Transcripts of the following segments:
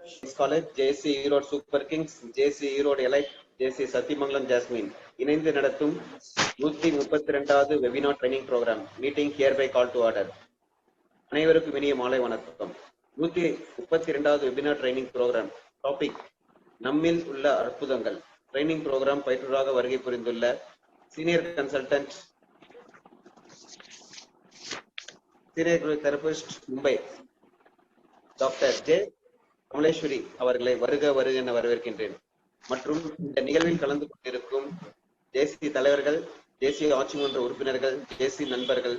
College, JC Erode Super Kings, JC Erode Elite, JC Sathimangalam Jasmine இணைந்து நடத்தும் 132வது webinar training programme meeting hereby call to order. அனைவருக்கும் இனிய மாலை வணக்கம். 132வது வெபினார் ட்ரைனிங் ப்ரோக்ராம் டாபிக் நம்மில் உள்ள அற்புதங்கள். ட்ரைனிங் ப்ரோக்ராம் பயிற்றுவராக வருகை புரிந்துள்ள senior consultant senior therapist Mumbai doctor J Kamaleswari அவர்களை வருக என வரவேற்கின்றேன். மற்றும் இந்த நிகழ்வில் கலந்து கொண்டிருக்கும் தேசிய தலைவர்கள், தேசிய ஆட்சி மன்ற உறுப்பினர்கள், தேசிய நண்பர்கள்,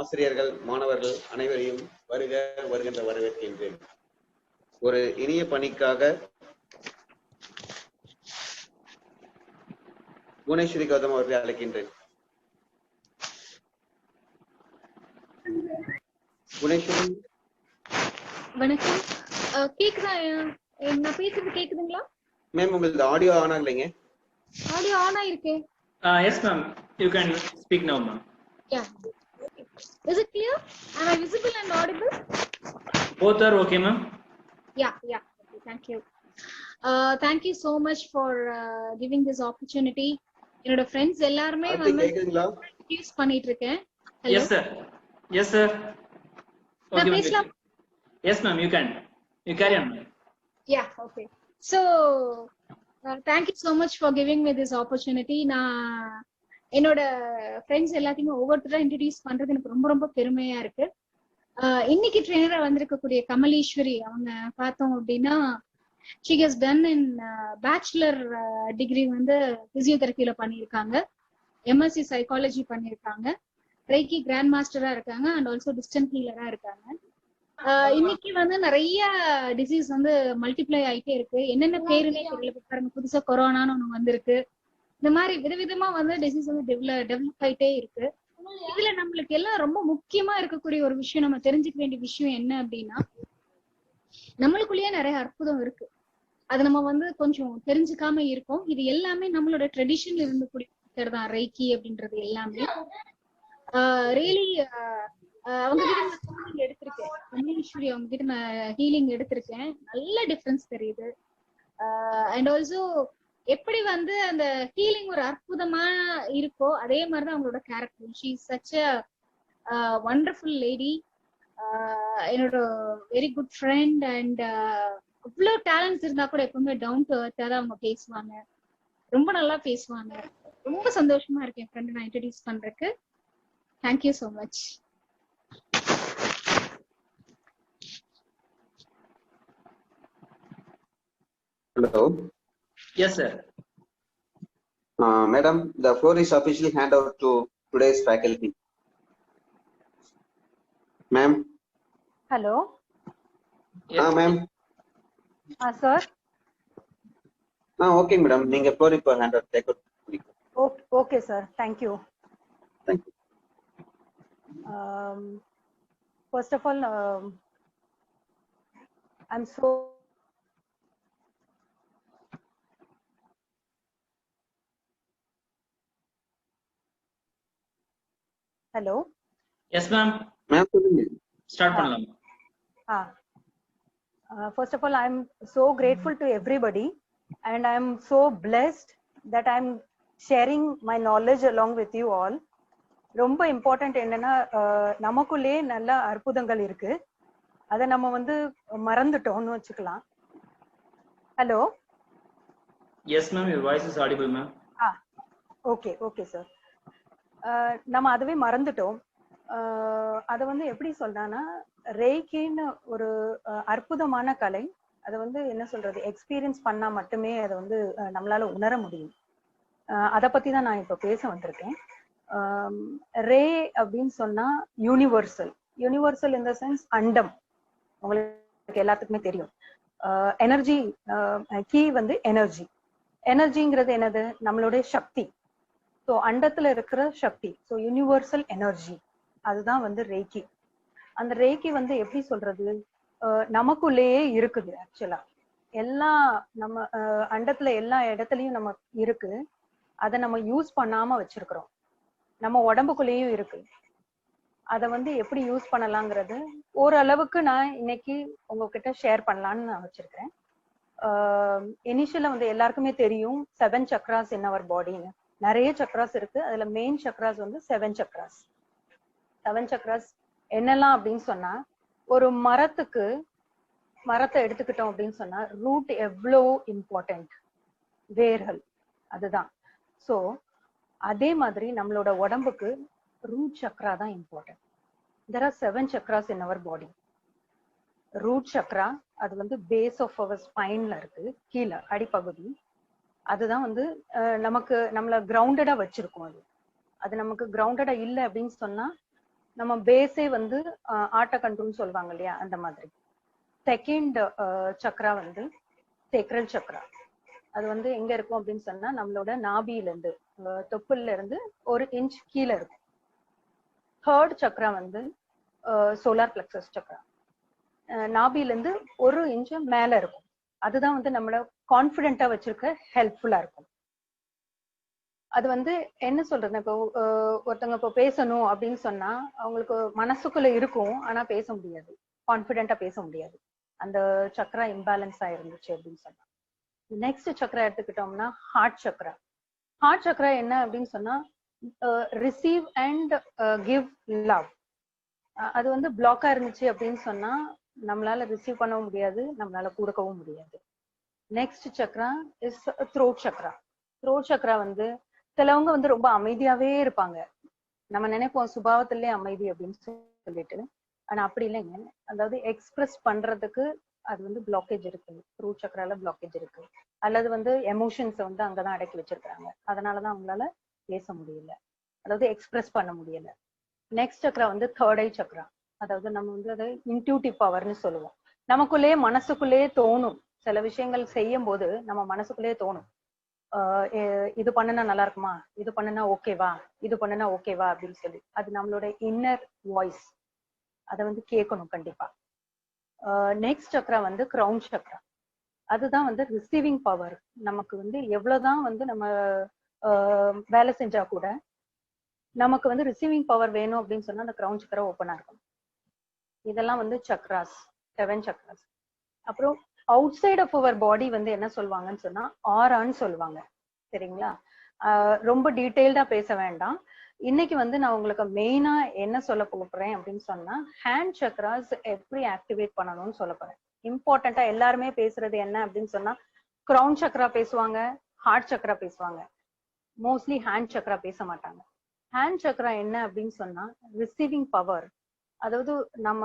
ஆசிரியர்கள், மாணவர்கள் அனைவரையும் வருக என்று வரவேற்கின்றேன். ஒரு இனிய பணிக்காக புவனேஸ்வரி கௌதம் அவர்களை அழைக்கின்றேன். புவனேஸ்வரி வணக்கம். கேக்குதா? நான் பேசுறது கேக்குதுங்களா? மேம் உங்களுக்கு ஆடியோ ஆன் ஆகலைங்க. ஆடியோ ஆன் ஆயிருக்கு. Yes ma'am, you can speak now ma'am. Yeah. Is it clear? Am I visible and audible? Both are okay ma'am. Yeah. Okay, thank you. Thank you so much for giving this opportunity. என்னோட friends எல்லாரும் வந்து கேக்குதுங்களா? Use பண்ணிட்டு இருக்கேன். Yes sir. Yes sir. Okay. பேசலாம். Yes ma'am, you can. You carry on. Yeah, okay. So thank you so much for giving me this opportunity. நான் என்னோட friends எல்லாத்தையும் ஒவ்வொருத்தரா இன்ட்ரடியூஸ் பண்றது எனக்கு ரொம்ப ரொம்ப பெருமையா இருக்கு. இன்னைக்கு ட்ரெயினரா வந்திருக்கக்கூடிய கமலேஸ்வரி அவங்க பார்த்தோம் அப்படின்னா she has done in bachelor degree வந்து பிசியோதெரபில பண்ணியிருக்காங்க, எம்எஸ்சி சைக்காலஜி பண்ணியிருக்காங்க, ரெய்கி கிராண்ட் மாஸ்டரா இருக்காங்க அண்ட் ஆல்சோ டிஸ்டன்ட் ஹீலரா இருக்காங்க. இன்னைக்கு வந்து நிறைய டிசீஸ் வந்து மல்டிப்ளை ஆயிட்டே இருக்கு. என்னென்ன பேருன்னே தெரியல. பாருங்க, புதுசா கொரோனான்னு ஒண்ணு வந்திருக்கு. இந்த மாதிரி விதவிதமா வந்து டிசீஸ் வந்து டெவலப் ஆயிட்டே இருக்கு. இதுல நம்மளுக்கு எல்லாம் ரொம்ப முக்கியமா இருக்கக்கூடிய ஒரு விஷயம், நம்ம தெரிஞ்சுக்க வேண்டிய விஷயம் என்ன அப்படின்னா, நம்மளுக்குள்ளேயே நிறைய அற்புதம் இருக்கு. அது நம்ம வந்து கொஞ்சம் தெரிஞ்சுக்காம இருக்கோம். இது எல்லாமே நம்மளோட ட்ரெடிஷன்ல இருந்தக்கூடிய தான் ரெய்கி அப்படின்றது எல்லாமே. ரியலி அவங்க கிட்ட நான் ஹீலிங் எடுத்திருக்கேன். கமலேஸ்வரி அவங்க கிட்ட நான் ஹீலிங் எடுத்திருக்கேன். நல்ல டிஃபரன்ஸ் தெரியுது. அண்ட் ஆல்சோ எப்படி வந்து அந்த ஹீலிங் ஒரு அற்புதமா இருக்கோ அதே மாதிரிதான் அவங்களோட character. She is such a wonderful lady. என்னோட வெரி குட் ஃப்ரெண்ட். அண்ட் அவ்வளோ டேலண்ட்ஸ் இருந்தா கூட எப்பவுமே டவுன் டு அர்த்தா தான் அவங்க பேசுவாங்க. ரொம்ப நல்லா பேசுவாங்க. ரொம்ப சந்தோஷமா இருக்கேன் என் ஃப்ரெண்ட் நான் இன்ட்ரடியூஸ் பண்றதுக்கு. Thank you so much. Hello. Yes sir. Madam, the floor is officially handed over to today's faculty. Ma'am. Hello. Yes. Ma'am. Sir. Okay madam, நீங்க floor இப்போ hand over take over. Okay sir, thank you. Thank you. First of all, I'm so Hello. Yes ma'am. Ma'am, Start பண்ணலாம். First of all, I'm so grateful to everybody and I'm so blessed that I'm sharing my knowledge along with you all. ரொம்ப important என்னன்னா, நமக்குள்ளே நல்ல அற்புதங்கள் இருக்கு. அதை நம்ம வந்து மறந்துட்டோம்னு வச்சுக்கலாம். Hello. Yes ma'am, your voice is audible ma'am. Okay sir. நம்ம அதுவே மறந்துட்டோம். அதை வந்து எப்படி சொல்றான்னா, ரெய்கின்னு ஒரு அற்புதமான கலை. அதை வந்து என்ன சொல்றது, எக்ஸ்பீரியன்ஸ் பண்ணா மட்டுமே அதை வந்து நம்மளால உணர முடியும். அதை பத்தி தான் நான் இப்போ பேச வந்திருக்கேன். ரே அப்படின்னு சொன்னா யூனிவர்சல் இன் த சென்ஸ் அண்டம். உங்களுக்கு எல்லாத்துக்குமே தெரியும். எனர்ஜி கீ வந்து எனர்ஜிங்கிறது என்னது, நம்மளுடைய சக்தி. ஸோ அண்டத்துல இருக்கிற சக்தி, ஸோ யூனிவர்சல் எனர்ஜி, அதுதான் வந்து ரேக்கி. அந்த ரேக்கி வந்து எப்படி சொல்றது, நமக்குள்ளேயே இருக்குது. ஆக்சுவலா நம்ம அண்டத்துல எல்லா இடத்துலயும் நம்ம இருக்கு. அதை நம்ம யூஸ் பண்ணாம வச்சிருக்கிறோம். நம்ம உடம்புக்குள்ளேயும் இருக்கு. அதை வந்து எப்படி யூஸ் பண்ணலாங்கிறது ஓரளவுக்கு நான் இன்னைக்கு உங்ககிட்ட ஷேர் பண்ணலான்னு நான் வச்சிருக்கேன். இனிஷியலா வந்து எல்லாருக்குமே தெரியும் 7 சக்ராஸ் இன் அவர் பாடின்னு. நிறைய சக்ராஸ் இருக்கு. அதுல மெயின் சக்ராஸ் வந்து 7 சக்ராஸ். 7 சக்ராஸ் என்னெல்லாம் அப்படின்னு சொன்னா, ஒரு மரத்தை எடுத்துக்கிட்டோம் அப்படின்னு சொன்னா ரூட் எவ்வளோ இம்பார்ட்டன்ட், வேர்கள் அதுதான். சோ அதே மாதிரி நம்மளோட உடம்புக்கு ரூட் சக்ரா தான் important. there are 7 chakras in our body. Root chakra அது வந்து பேஸ் ஆஃப் அவர் ஸ்பைன்ல இருக்கு, கீழே அடிப்பகுதி. அதுதான் வந்து நம்மள கிரவுண்டடா வச்சிருக்கோம். அது நமக்கு கிரவுண்டடா இல்லை அப்படின்னு சொன்னா நம்ம பேஸே வந்து ஆட்ட கண்ட்ரோல்னு சொல்லுவாங்க இல்லையா, அந்த மாதிரி. செகண்ட் சக்ரா வந்து சேக்ரல் சக்ரா. அது வந்து எங்க இருக்கும் அப்படின்னு சொன்னா நம்மளோட நாபியில இருந்து, தொப்புல இருந்து 1 இன்ச் கீழே இருக்கும். தேர்ட் சக்ரா வந்து சோலார் பிளெக்ஸஸ் சக்ரா. நாபியில இருந்து 1 இன்ச் மேல இருக்கும். அதுதான் வந்து நம்மள கான்பிடென்ட்டா வச்சிருக்க ஹெல்ப்ஃபுல்லா இருக்கும். அது வந்து என்ன சொல்றது, இப்போ ஒருத்தவங்க இப்போ பேசணும் அப்படின்னு சொன்னா அவங்களுக்கு மனசுக்குள்ள இருக்கும், ஆனா பேச முடியாது, கான்பிடென்ட்டா பேச முடியாது. அந்த சக்ரா இம்பேலன்ஸ் ஆயிருந்துச்சு அப்படின்னு சொன்னா. நெக்ஸ்ட் சக்ரா எடுத்துக்கிட்டோம்னா ஹார்ட் சக்ரா. ஹார்ட் சக்ரா என்ன அப்படின்னு சொன்னா ரிசீவ் அண்ட் கிவ் லவ். அது வந்து பிளாக்கா இருந்துச்சு அப்படின்னு சொன்னா நம்மளால ரிசீவ் பண்ணவும் முடியாது, நம்மளால கொடுக்கவும் முடியாது. Next Chakra is throat Chakra. Throat Chakra வந்து சிலவங்க வந்து ரொம்ப அமைதியாவே இருப்பாங்க. நம்ம நினைப்போம் சுபாவத்திலே அமைதி அப்படின்னு சொல்லிட்டு, ஆனா அப்படி இல்லைங்க. அதாவது எக்ஸ்பிரஸ் பண்றதுக்கு அது வந்து பிளாக்கேஜ் இருக்கு, த்ரோட் சக்ரால பிளாக்கேஜ் இருக்கு. அல்லது வந்து எமோஷன்ஸை வந்து அங்கதான் அடக்கி வச்சிருக்காங்க, அதனாலதான் அவங்களால பேச முடியல, அதாவது எக்ஸ்பிரஸ் பண்ண முடியல. நெக்ஸ்ட் சக்ரா வந்து தேர்ட் ஐ சக்ரா. அதாவது நம்ம வந்து அதை இன்ட்யூட்டிவ் பவர்னு சொல்லுவோம். நமக்குள்ளேயே மனசுக்குள்ளேயே தோணும், சில விஷயங்கள் செய்யும் போது நம்ம மனசுக்குள்ளேயே தோணும், இது பண்ணுனா நல்லா இருக்குமா, இது பண்ணுனா ஓகேவா, இது பண்ணுனா ஓகேவா அப்படின்னு சொல்லி. அது நம்மளோட இன்னர் வாய்ஸ், அதை வந்து கேட்கணும் கண்டிப்பா. நெக்ஸ்ட் சக்ரா வந்து கிரவுன் சக்ரா. அதுதான் வந்து ரிசீவிங் பவர். நமக்கு வந்து எவ்வளவுதான் வந்து நம்ம வேலை செஞ்சா கூட நமக்கு வந்து ரிசீவிங் பவர் வேணும் அப்படின்னு சொன்னா அந்த கிரவுன் சக்ரா ஓப்பனா இருக்கும். இதெல்லாம் வந்து சக்ராஸ், 7 சக்ராஸ். அப்புறம் அவுட் சைட் ஆஃப் அவர் பாடி வந்து என்ன சொல்லுவாங்கன்னு சொன்னா ஆரான்னு சொல்லுவாங்க. சரிங்களா? ரொம்ப டீட்டெயில்டா பேச வேண்டாம். இன்னைக்கு வந்து நான் உங்களுக்கு மெயினா என்ன சொல்ல போறேன் அப்படின்னு சொன்னா ஹேண்ட் சக்ராஸ் எப்படி ஆக்டிவேட் பண்ணணும்னு சொல்ல போறேன். இம்பார்ட்டண்டா எல்லாருமே பேசுறது என்ன அப்படின்னு சொன்னா கிரவுன் சக்ரா பேசுவாங்க, ஹார்ட் சக்ரா பேசுவாங்க, மோஸ்ட்லி ஹேண்ட் சக்ரா பேச மாட்டாங்க. ஹேண்ட் சக்ரா என்ன அப்படின்னு சொன்னா ரிசீவிங் பவர். அதாவது நம்ம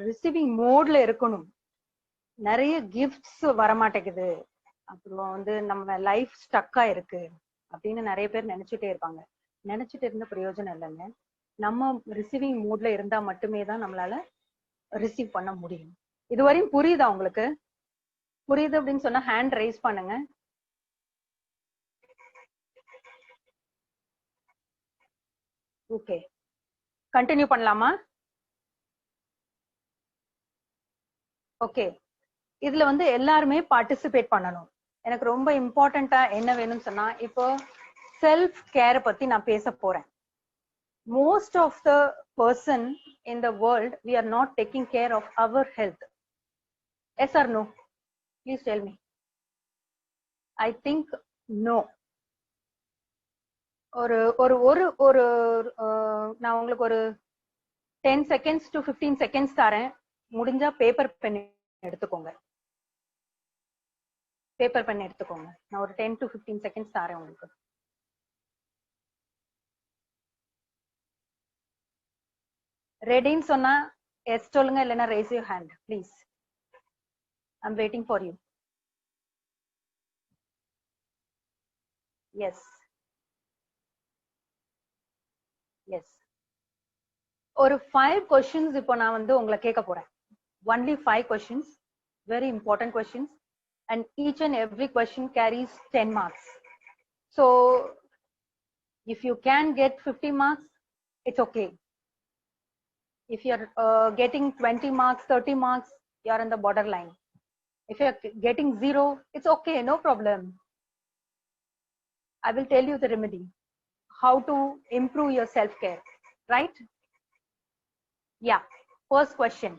ரிசீவிங் மோட்ல இருக்கணும். நிறைய கிஃப்ட்ஸ் வரமாட்டேங்குது, அப்புறம் வந்து நம்ம லைஃப் ஸ்டக்கா இருக்கு அப்படின்னு நிறைய பேர் நினைச்சுட்டே இருப்பாங்க. நினைச்சிட்டு இருந்த பிரயோஜனம் இல்லைங்க. நம்ம ரிசீவிங் மூட்ல இருந்தா மட்டுமே தான் நம்மளால ரிசீவ் பண்ண முடியும். இதுவரையும் புரியுதா உங்களுக்கு? புரியுது அப்படின்னு சொன்னா ஹேண்ட் ரைஸ் பண்ணுங்க. ஓகே, கண்டினியூ பண்ணலாமா? ஓகே, இதுல வந்து எல்லாருமே பார்ட்டிசிபேட் பண்ணணும். எனக்கு ரொம்ப இம்பார்ட்டண்டா என்ன வேணும்னு சொன்னா இப்போ செல்ஃப் கேர் பத்தி நான் பேச போறேன். Most of the person in the world we are not taking care of our health. Yes or no? Please tell me. I think no. ஒரு ஒரு ஒரு ஒரு நான் உங்களுக்கு ஒரு 10 seconds to 15 seconds தரேன். முடிஞ்சா பேப்பர் பென் எடுத்துக்கோங்க. பேப்பர் பென் எடுத்துக்கோங்க. நான் ஒரு 10 to 15 seconds தரேன் உங்களுக்கு. ரெடின்னு சொன்னா எஸ் சொல்லுங்க, இல்லைன்னா raise your hand please. I'm waiting for you. Yes. Yes. ஒரு 5 questions இப்போ நான் வந்து உங்களை கேட்க போறேன். Only 5 questions, very important questions, and each and every question carries 10 marks. So if you can get 50 marks, it's okay. If you're getting 20 marks, 30 marks, you're in the borderline. If you're getting 0, it's okay, no problem. I will tell you the remedy, how to improve your self-care, right? Yeah, first question.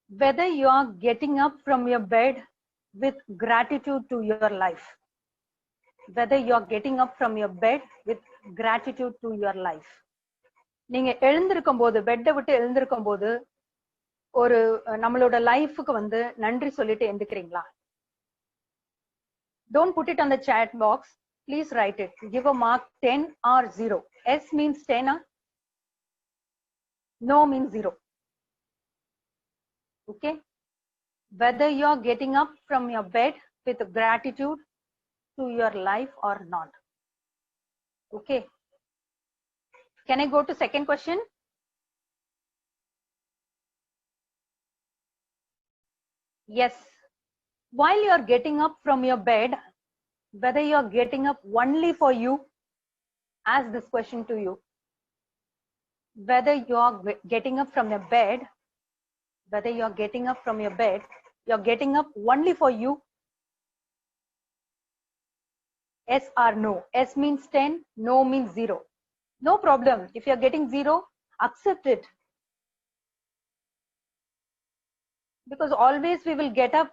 whether you are getting up from your bed with gratitude to your life. Whether you are getting up from your bed with gratitude to your life. நீங்க எழுந்திருக்கும் போது, பெட்டை விட்டு எழுந்திருக்கும் போது ஒரு நம்மளோட லைஃபுக்கு வந்து நன்றி சொல்லிட்டு எந்திக்கிறீங்களா? Don't put it on the chat box. Please write it. Give a mark 10 or 0. S means 10, no means 0. Okay? Whether you are getting up from your bed with gratitude to your life or not. Okay? Can I go to second question? Yes. While you are getting up from your bed, whether you are getting up only for you, ask this question to you. Whether you are getting up from your bed, whether you are getting up from your bed, you are getting up only for you. Yes or no? S means 10, no means 0. No problem. If you are getting 0, accept it. Because always we will get up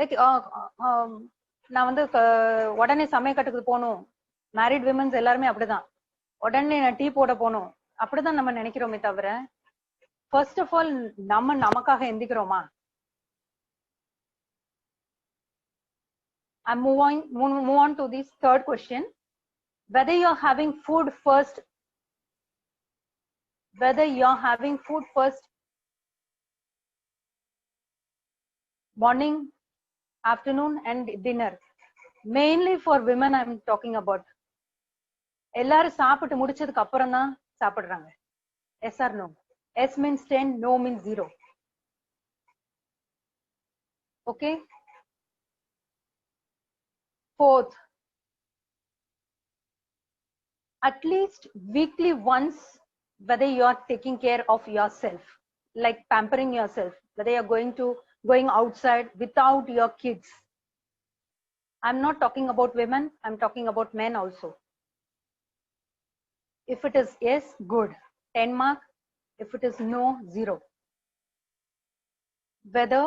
like நான் வந்து உடனே சமயக்கட்டுக்கு போகணும். Married women's எல்லாருமே அப்படிதான், உடனே நான் tea போட போகணும் அப்படிதான் நம்ம நினைக்கிறோமே தவிர, ஃபர்ஸ்ட் ஆஃப் ஆல் நம்ம நமக்காக எந்திக்கிறோமா? I move on to this third question. Whether you are having food first, whether you are having food first, morning, afternoon and dinner. Mainly for women I am talking about. எல்லாரும் சாப்பிட்டு முடிச்சதுக்கு அப்புறம் தான் சாப்பிடுறாங்க. Yes or no? S means 10, no means 0. Okay? Fourth, at least weekly once, whether you are taking care of yourself, like pampering yourself, whether you are going outside without your kids. I'm not talking about women, I'm talking about men also. If it is yes, good, 10 mark. If it is no, 0. Whether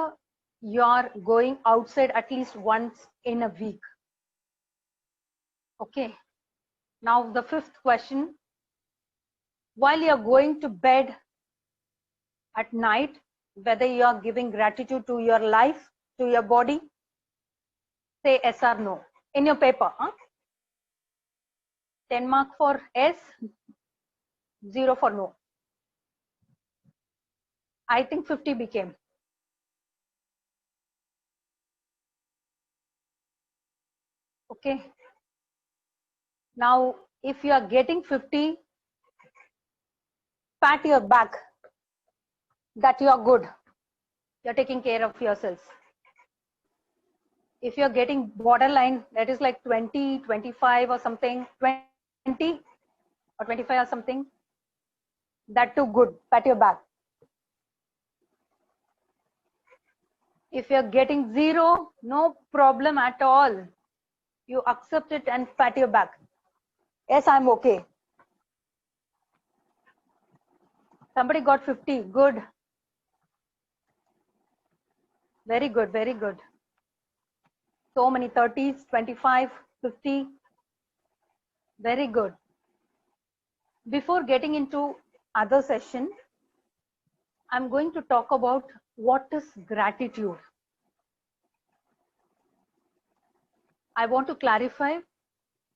you are going outside at least once in a week. Okay. Now the fifth question. While you are going to bed at night, whether you are giving gratitude to your life, to your body, say yes or no in your paper. 10 mark for yes, 0 for no. I think 50 became. Okay. Now, if you are getting 50, pat your back that you are good. You are taking care of yourselves. If you are getting borderline, that is like 20, 25 or something, 20 or 25 or something, that too good, pat your back. If you are getting 0, no problem at all. You accept it and pat your back. Yes, I'm okay. Somebody got 50, good. Very good, very good. So many 30s, 25, 50. Very good. Before getting into other session, I'm going to talk about what is gratitude. I want to clarify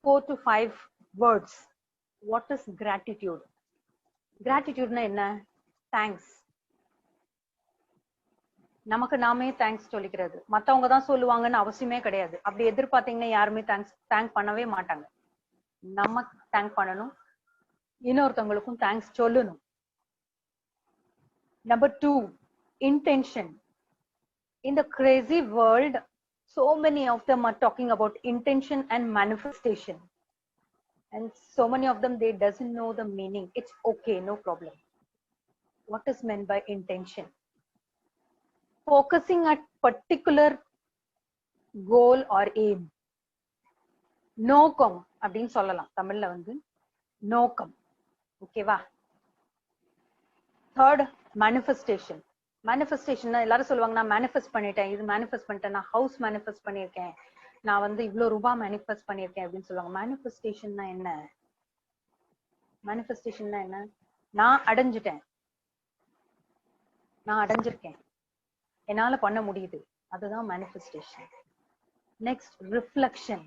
4 to 5 words. What is gratitude? Gratitude na enna? Thanks. நமக்கு நாமே thanks சொல்லிக்கிறது. மத்தவங்க தான் சொல்லுவாங்கன்னு அவசியமே கிடையாது. அப்படி எதிர்பார்த்தீங்கன்னா யாருமே தேங்க் பண்ணவே மாட்டாங்க. நம்ம தேங்க் பண்ணணும், இன்னொருத்தவங்களுக்கும் தேங்க்ஸ் சொல்லணும். Number 2, intention. In the crazy world, so many of them are talking about intention and manifestation. And so many of them, they doesn't know the meaning. It's okay, no problem. What is meant by intention? Focusing at particular goal or aim. நோக்கம் அப்படின்னு சொல்லலாம் தமிழ்ல வந்து நோக்கம். ஓகேவா? Third, manifestation. Manifestation எல்லாரும் சொல்லுவாங்க நான் மேனிஃபெஸ்ட் பண்ணிட்டேன், இது மேனிஃபெஸ்ட் பண்ணிட்டேன், நான் ஹவுஸ் மேனிஃபெஸ்ட் பண்ணியிருக்கேன், நான் வந்து இவ்வளவு ரூபாய் மேனிஃபெஸ்ட் பண்ணியிருக்கேன் அப்படின்னு சொல்லுவாங்க. மேனிஃபெஸ்டேஷன்னா என்ன? மேனிஃபெஸ்டேஷன்னா என்ன? நான் அடைஞ்சிட்டேன், நான் அடைஞ்சிருக்கேன், என்னால பண்ண முடியுது, அதுதான் manifestation. Next reflection.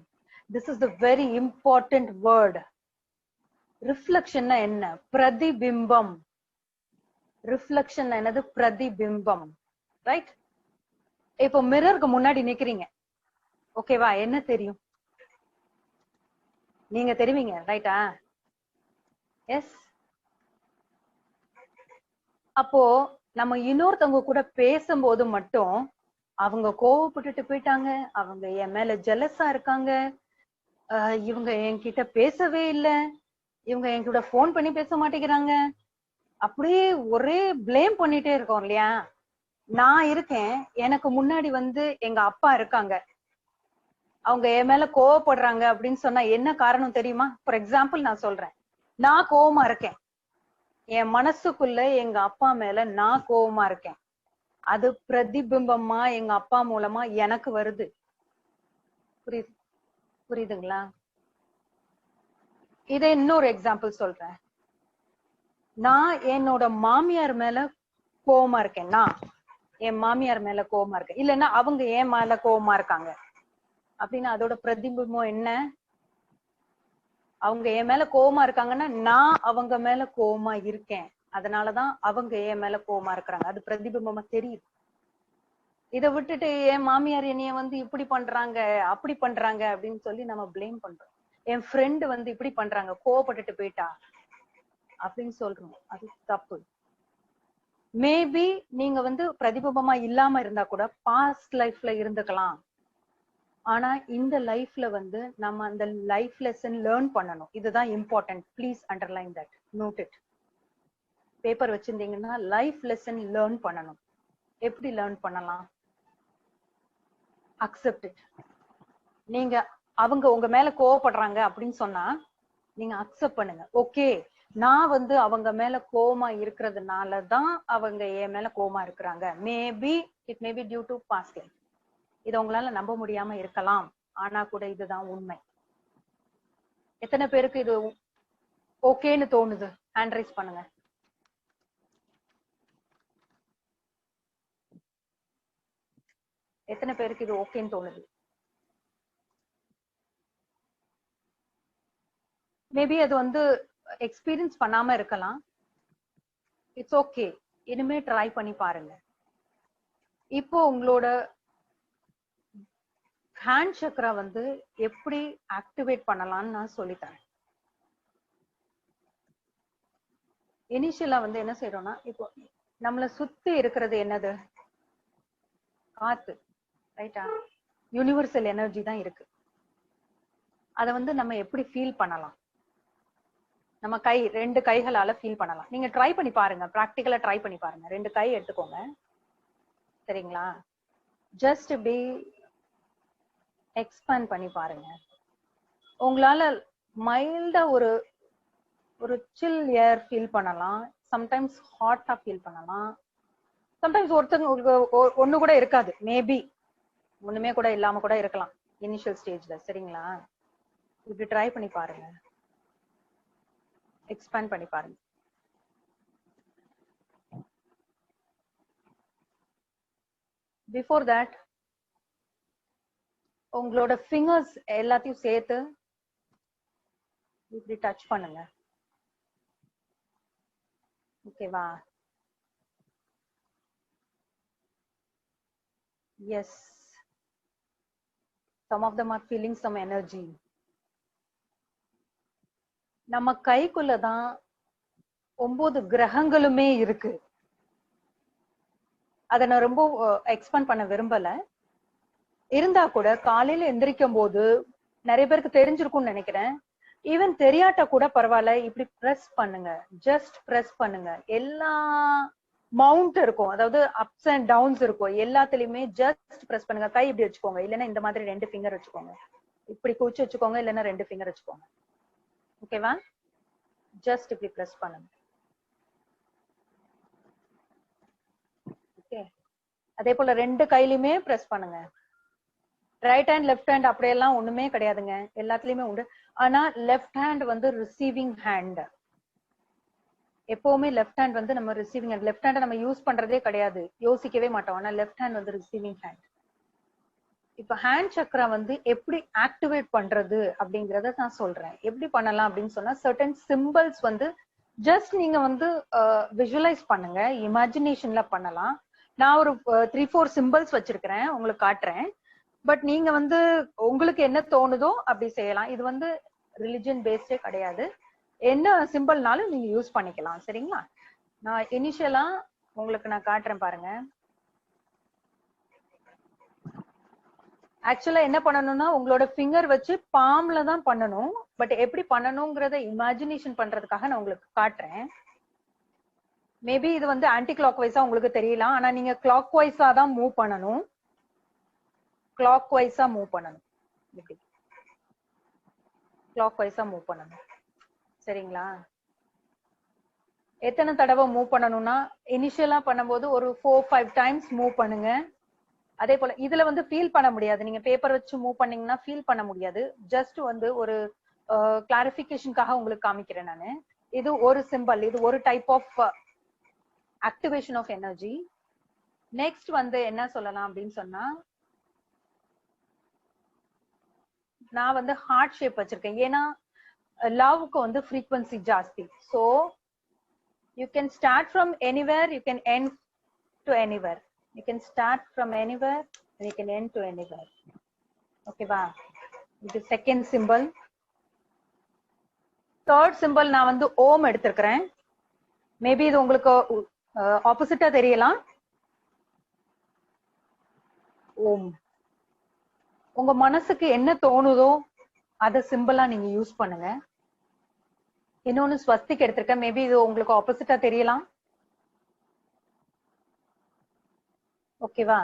This is the very important word. ரிஃப்ளெக்ஷன்னா என்ன? பிரதிபிம்பம். ரிஃப்ளெக்ஷன் என்னது? பிரதிபிம்பம். ரைட்? இப்போ மிரருக்கு முன்னாடி நிக்கிறீங்க, ஓகேவா? என்ன தெரியும்? நீங்க தெரிவிங்க, ரைட்டா? எஸ். அப்போ நம்ம இன்னொருத்தவங்க கூட பேசும்போது மட்டும் அவங்க கோவப்பட்டுட்டு போயிட்டாங்க, அவங்க என் மேல ஜெலஸா இருக்காங்க, இவங்க என்கிட்ட பேசவே இல்லை, இவங்க என்கிட்ட போன் பண்ணி பேச மாட்டேங்கிறாங்க, அப்படியே ஒரே பிளேம் பண்ணிட்டே இருக்கோம் இல்லையா? நான் இருக்கேன், எனக்கு முன்னாடி வந்து எங்க அப்பா இருக்காங்க, அவங்க என் மேல கோவப்படுறாங்க அப்படின்னு சொன்னா என்ன காரணம் தெரியுமா? ஃபார் எக்ஸாம்பிள் நான் சொல்றேன், நான் கோவமா இருக்கேன், என் மனசுக்குள்ள எங்க அப்பா மேல நான் கோவமா இருக்கேன், அது பிரதிபிம்பமா எங்க அப்பா மூலமா எனக்கு வருது. புரியுதுங்களா? இதை இன்னொரு எக்ஸாம்பிள் சொல்றேன். நான் என்னோட மாமியார் மேல கோவமா இருக்கேன், நான் என் மாமியார் மேல கோவமா இருக்கேன், இல்லைன்னா அவங்க என் மேல கோவமா இருக்காங்க அப்படின்னா அதோட பிரதிபிம்பம் என்ன? அவங்க என் மேல கோவமா இருக்காங்கன்னா நான் அவங்க மேல கோவமா இருக்கேன், அதனாலதான் அவங்க என் மேல கோவமா இருக்கிறாங்க, அது பிரதிபிம்பமா தெரியுது. இதை விட்டுட்டு என் மாமியார் என்னைய வந்து இப்படி பண்றாங்க அப்படி பண்றாங்க அப்படின்னு சொல்லி நம்ம பிளேம் பண்றோம். என் ஃப்ரெண்டு வந்து இப்படி பண்றாங்க, கோவப்பட்டுட்டு போயிட்டா அப்படின்னு சொல்றோம், அது தப்பு. மேபி நீங்க வந்து பிரதிபிம்பமா இல்லாம இருந்தா கூட பாஸ்ட் லைஃப்ல இருந்துக்கலாம், ஆனா இந்த லைஃப்ல வந்து நம்ம அந்த லைஃப் லெசன் லேர்ன் பண்ணணும். இதுதான் important. Please underline that, note it. Paper வச்சிருந்தீங்கன்னா லைஃப் லெசன் லேர்ன் பண்ணணும். எப்படி லேர்ன் பண்ணலாம்? Accept it. நீங்க அவங்க உங்க மேல கோவப்படுறாங்க அப்படின்னு சொன்னா நீங்க அக்செப்ட் பண்ணுங்க. ஓகே, நான் வந்து அவங்க மேல கோவமா இருக்கிறதுனாலதான் அவங்க என் மேல கோவமா இருக்கிறாங்க. Maybe it maybe due to past life. இதை உங்களால நம்ப முடியாம இருக்கலாம், ஆனா கூட இதுதான் உண்மை. எத்தனை பேருக்கு இது ஓகேன்னு தோணுது? ஹேண்ட் ரைஸ் பண்ணுங்க. எத்தனை பேருக்கு இது ஓகேன்னு தோணுது? மேபி அது வந்து எக்ஸ்பீரியன்ஸ் பண்ணாம இருக்கலாம். இட்ஸ் ஓகே, இனிமே ட்ரை பண்ணி பாருங்க. இப்போ உங்களோட ஹேண்ட் சக்கரா வந்து எப்படி ஆக்டிவேட் பண்ணலாம்னு நான் சொல்லித்தரேன். இனிஷியலா வந்து என்ன செய்யறோம்னா, இப்போ நம்மள சுத்தி இருக்கிறது என்னது? காத்து, ரைட்டா? யூனிவர்சல் எனர்ஜி தான் இருக்கு. அதை வந்து நம்ம எப்படி ஃபீல் பண்ணலாம்? நம்ம கை, ரெண்டு கைகளால ஃபீல் பண்ணலாம். நீங்க ட்ரை பண்ணி பாருங்க, பிராக்டிக்கலா ட்ரை பண்ணி பாருங்க. ரெண்டு கை எடுத்துக்கோங்க, சரிங்களா? ஜஸ்ட் இப்படி எக்ஸ்பேண்ட் பண்ணி பாருங்க. உங்களால மைல்டா ஒரு சில் ஏர் ஃபீல் பண்ணலாம், சம்டைம்ஸ் ஹாட்டா ஃபீல் பண்ணலாம், சம்டைம்ஸ் ஒருத்தங்க ஒண்ணு கூட இருக்காது, மேபி ஒண்ணுமே கூட இல்லாம கூட இருக்கலாம் இனிஷியல் ஸ்டேஜ்ல, சரிங்களா? இப்படி ட்ரை பண்ணி பாருங்க, எக்ஸ்பேண்ட் பண்ணி பாருங்க. பிஃபோர் தட் உங்களோட ஃபிங்கர்ஸ் எல்லாத்தையும் சேர்த்து இப்படி டச் பண்ணுங்க, ஓகேவா? Yes, some of them are feeling some energy. நம்ம கைக்குள்ளதான் 9 கிரகங்களுமே இருக்கு. அதை நான் ரொம்ப எக்ஸ்பேண்ட் பண்ண விரும்பல. இருந்தா கூட காலையில எந்திரிக்கும் போது நிறைய பேருக்கு தெரிஞ்சிருக்கும்னு நினைக்கிறேன், ஈவன் தெரியாட்ட கூட பரவாயில்ல, இப்படி பிரஸ் பண்ணுங்க, ஜஸ்ட் பிரஸ் பண்ணுங்க. எல்லா மவுண்ட் இருக்கும், அதாவது அப்ஸ் அண்ட் டவுன்ஸ் இருக்கும், எல்லாத்துலயுமே ஜஸ்ட் பிரஸ் பண்ணுங்க. கை இப்படி வச்சுக்கோங்க, இல்லைன்னா இந்த மாதிரி 2 ஃபிங்கர் வச்சுக்கோங்க, இப்படி குச்சி வச்சுக்கோங்க, இல்லைன்னா 2 ஃபிங்கர் வச்சுக்கோங்க, ஓகேவா? ஜஸ்ட் இப்படி பிரஸ் பண்ணுங்க. ஓகே, அதே போல 2 கையிலுமே பிரஸ் பண்ணுங்க. ரைட் ஹேண்ட் லெஃப்ட் ஹேண்ட் அப்படியெல்லாம் ஒண்ணுமே கிடையாதுங்க, எல்லாத்துலயுமே உண்டு. ஆனா லெஃப்ட் ஹேண்ட் வந்து ரிசீவிங் ஹேண்ட். எப்பவுமே லெஃப்ட் ஹேண்ட் வந்து நம்ம ரிசீவிங் ஹேண்ட். லெஃப்ட் ஹேண்ட் நம்ம யூஸ் பண்றதே கிடையாது, யோசிக்கவே மாட்டோம். ஆனா லெஃப்ட் ஹேண்ட் வந்து ரிசீவிங் ஹேண்ட். இப்ப ஹேண்ட் சக்ரா வந்து எப்படி ஆக்டிவேட் பண்றது அப்படிங்கறத நான் சொல்றேன். எப்படி பண்ணலாம் அப்படின்னு சொன்னா, சர்டன் சிம்பிள்ஸ் வந்து ஜஸ்ட் நீங்க வந்து விஷுவலைஸ் பண்ணுங்க, இமேஜினேஷன்ல பண்ணலாம். நான் ஒரு 3-4 சிம்பிள்ஸ் வச்சிருக்கிறேன், உங்களுக்கு காட்டுறேன். பட் நீங்க வந்து உங்களுக்கு என்ன தோணுதோ அப்படி செய்யலாம். இது வந்து ரிலிஜன் பேஸ்டே கிடையாது, என்ன சிம்பிள்னாலும் நீங்க யூஸ் பண்ணிக்கலாம். சரிங்களா? நான் இனிஷியலா உங்களுக்கு நான் காட்டுறேன் பாருங்க. ஆக்சுவலா என்ன பண்ணணும்னா, உங்களோட ஃபிங்கர் வச்சு பாம்ல தான் பண்ணணும். பட் எப்படி பண்ணணும்ங்கறத இமேஜினேஷன் பண்றதுக்காக நான் உங்களுக்கு காட்டுறேன். மேபி இது வந்து ஆன்டி கிளாக் வைஸா உங்களுக்கு தெரியலாம், ஆனா நீங்க கிளாக் வைஸா தான் மூவ் பண்ணணும். கிளாக் வைஸா மூவ் பண்ணணும், இப்படி கிளாக் வைஸா மூவ் பண்ணணும். சரிங்களா? எத்தனை தடவை மூவ் பண்ணணும்னா, இனிஷியலா பண்ணும்போது ஒரு 4-5 டைம்ஸ் மூவ் பண்ணுங்க. அதே போல இதுல வந்து ஃபீல் பண்ண முடியாது, நீங்க பேப்பர் வச்சு மூவ் பண்ணீங்கன்னா ஃபீல் பண்ண முடியாது. ஜஸ்ட் வந்து ஒரு கிளாரிபிகேஷனுக்காக உங்களுக்கு காமிக்கிறேன் நானு. இது ஒரு சிம்பிள், இது ஒரு type of activation of energy. Next வந்து என்ன சொல்லலாம் அப்படின்னு சொன்னா, நான் வந்து ஹார்ட் ஷேப் வச்சிருக்கேன். ஏன்னா லவ்க்கு வந்து ஃப்ரீக்வன்சி ஜாஸ்தி. So you can start from anywhere, you can end to anywhere. You can start from anywhere and you can end to anywhere. Okay va? This is second symbol. Third symbol நான் வந்து ஓம் எடுத்துக்கிறேன். Maybe இது உங்களுக்கு ஆப்போசிட்டா தெரியலாம். ஓம். உங்க மனசுக்கு என்ன தோணுதோ அத சிம்பிளா நீங்க யூஸ் பண்ணுங்க. இன்னொன்னு ஸ்வஸ்திக் எடுத்திருக்கேன், மேபி இது உங்களுக்கு ஆப்போசிட்டா தெரியலாம். ஓகேவா?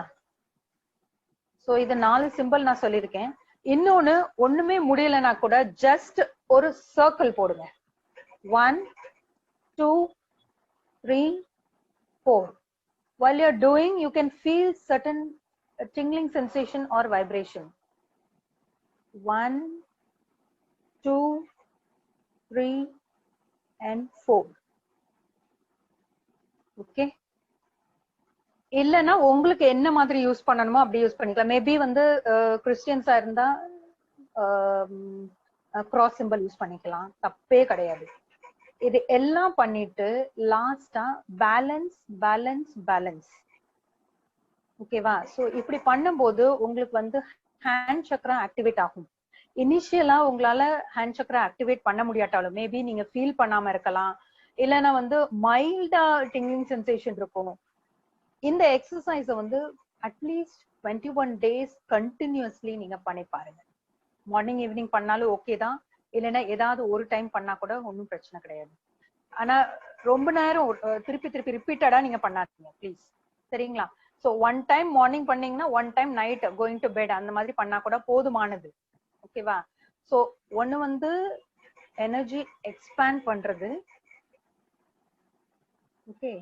சோ இது 4 சிம்பிள் நான் சொல்லியிருக்கேன். இன்னொன்னு ஒண்ணுமே முடியலன்னா கூட ஜஸ்ட் ஒரு சர்க்கிள் போடுங்க. 1 2 3 4. While you're doing, you can feel certain tingling sensation or vibration. 1 2 3 and 4. Okay. இல்லைன்னா உங்களுக்கு என்ன மாதிரி யூஸ் பண்ணணுமோ அப்படி யூஸ் பண்ணிக்கலாம். மேபி வந்து கிறிஸ்டியன்ஸா இருந்தா கிராஸ் சிம்பிள் யூஸ் பண்ணிக்கலாம், தப்பே கிடையாது. இது எல்லாம் பண்ணிட்டு லாஸ்டா பேலன்ஸ் பேலன்ஸ் பேலன்ஸ். ஓகேவா? சோ இப்படி பண்ணும்போது உங்களுக்கு வந்து ஹேண்ட் சக்ரா ஆக்டிவேட் ஆகும். இனிஷியலா உங்களால ஹேண்ட் சக்ரா ஆக்டிவேட் பண்ண முடியாட்டாலும் மேபி நீங்க ஃபீல் பண்ணாம இருக்கலாம், இல்லைன்னா வந்து மைல்டா டிங்கிங் சென்சேஷன் இருக்கும். இந்த எக்ஸசைஸ வந்து அட்லீஸ்ட் 21 days கண்டினியூஸ்லி நீங்க பண்ணி பாருங்க. மார்னிங் ஈவினிங் பண்ணாலும் ஓகே தான், இல்லைன்னா ஏதாவது ஒரு டைம் பண்ணா கூட ஒன்றும் பிரச்சனை கிடையாது. ஆனா ரொம்ப நேரம் திருப்பி திருப்பி ரிப்பீட்டடா நீங்க பண்ணாதீங்க ப்ளீஸ். சரிங்களா? ஸோ 1 time மார்னிங் பண்ணீங்கன்னா 1 time night going to bed அந்த மாதிரி பண்ணா கூட போதுமானது. ஓகேவா? ஸோ ஒன்னு வந்து எனர்ஜி எக்ஸ்பேண்ட் பண்றது. ஓகே,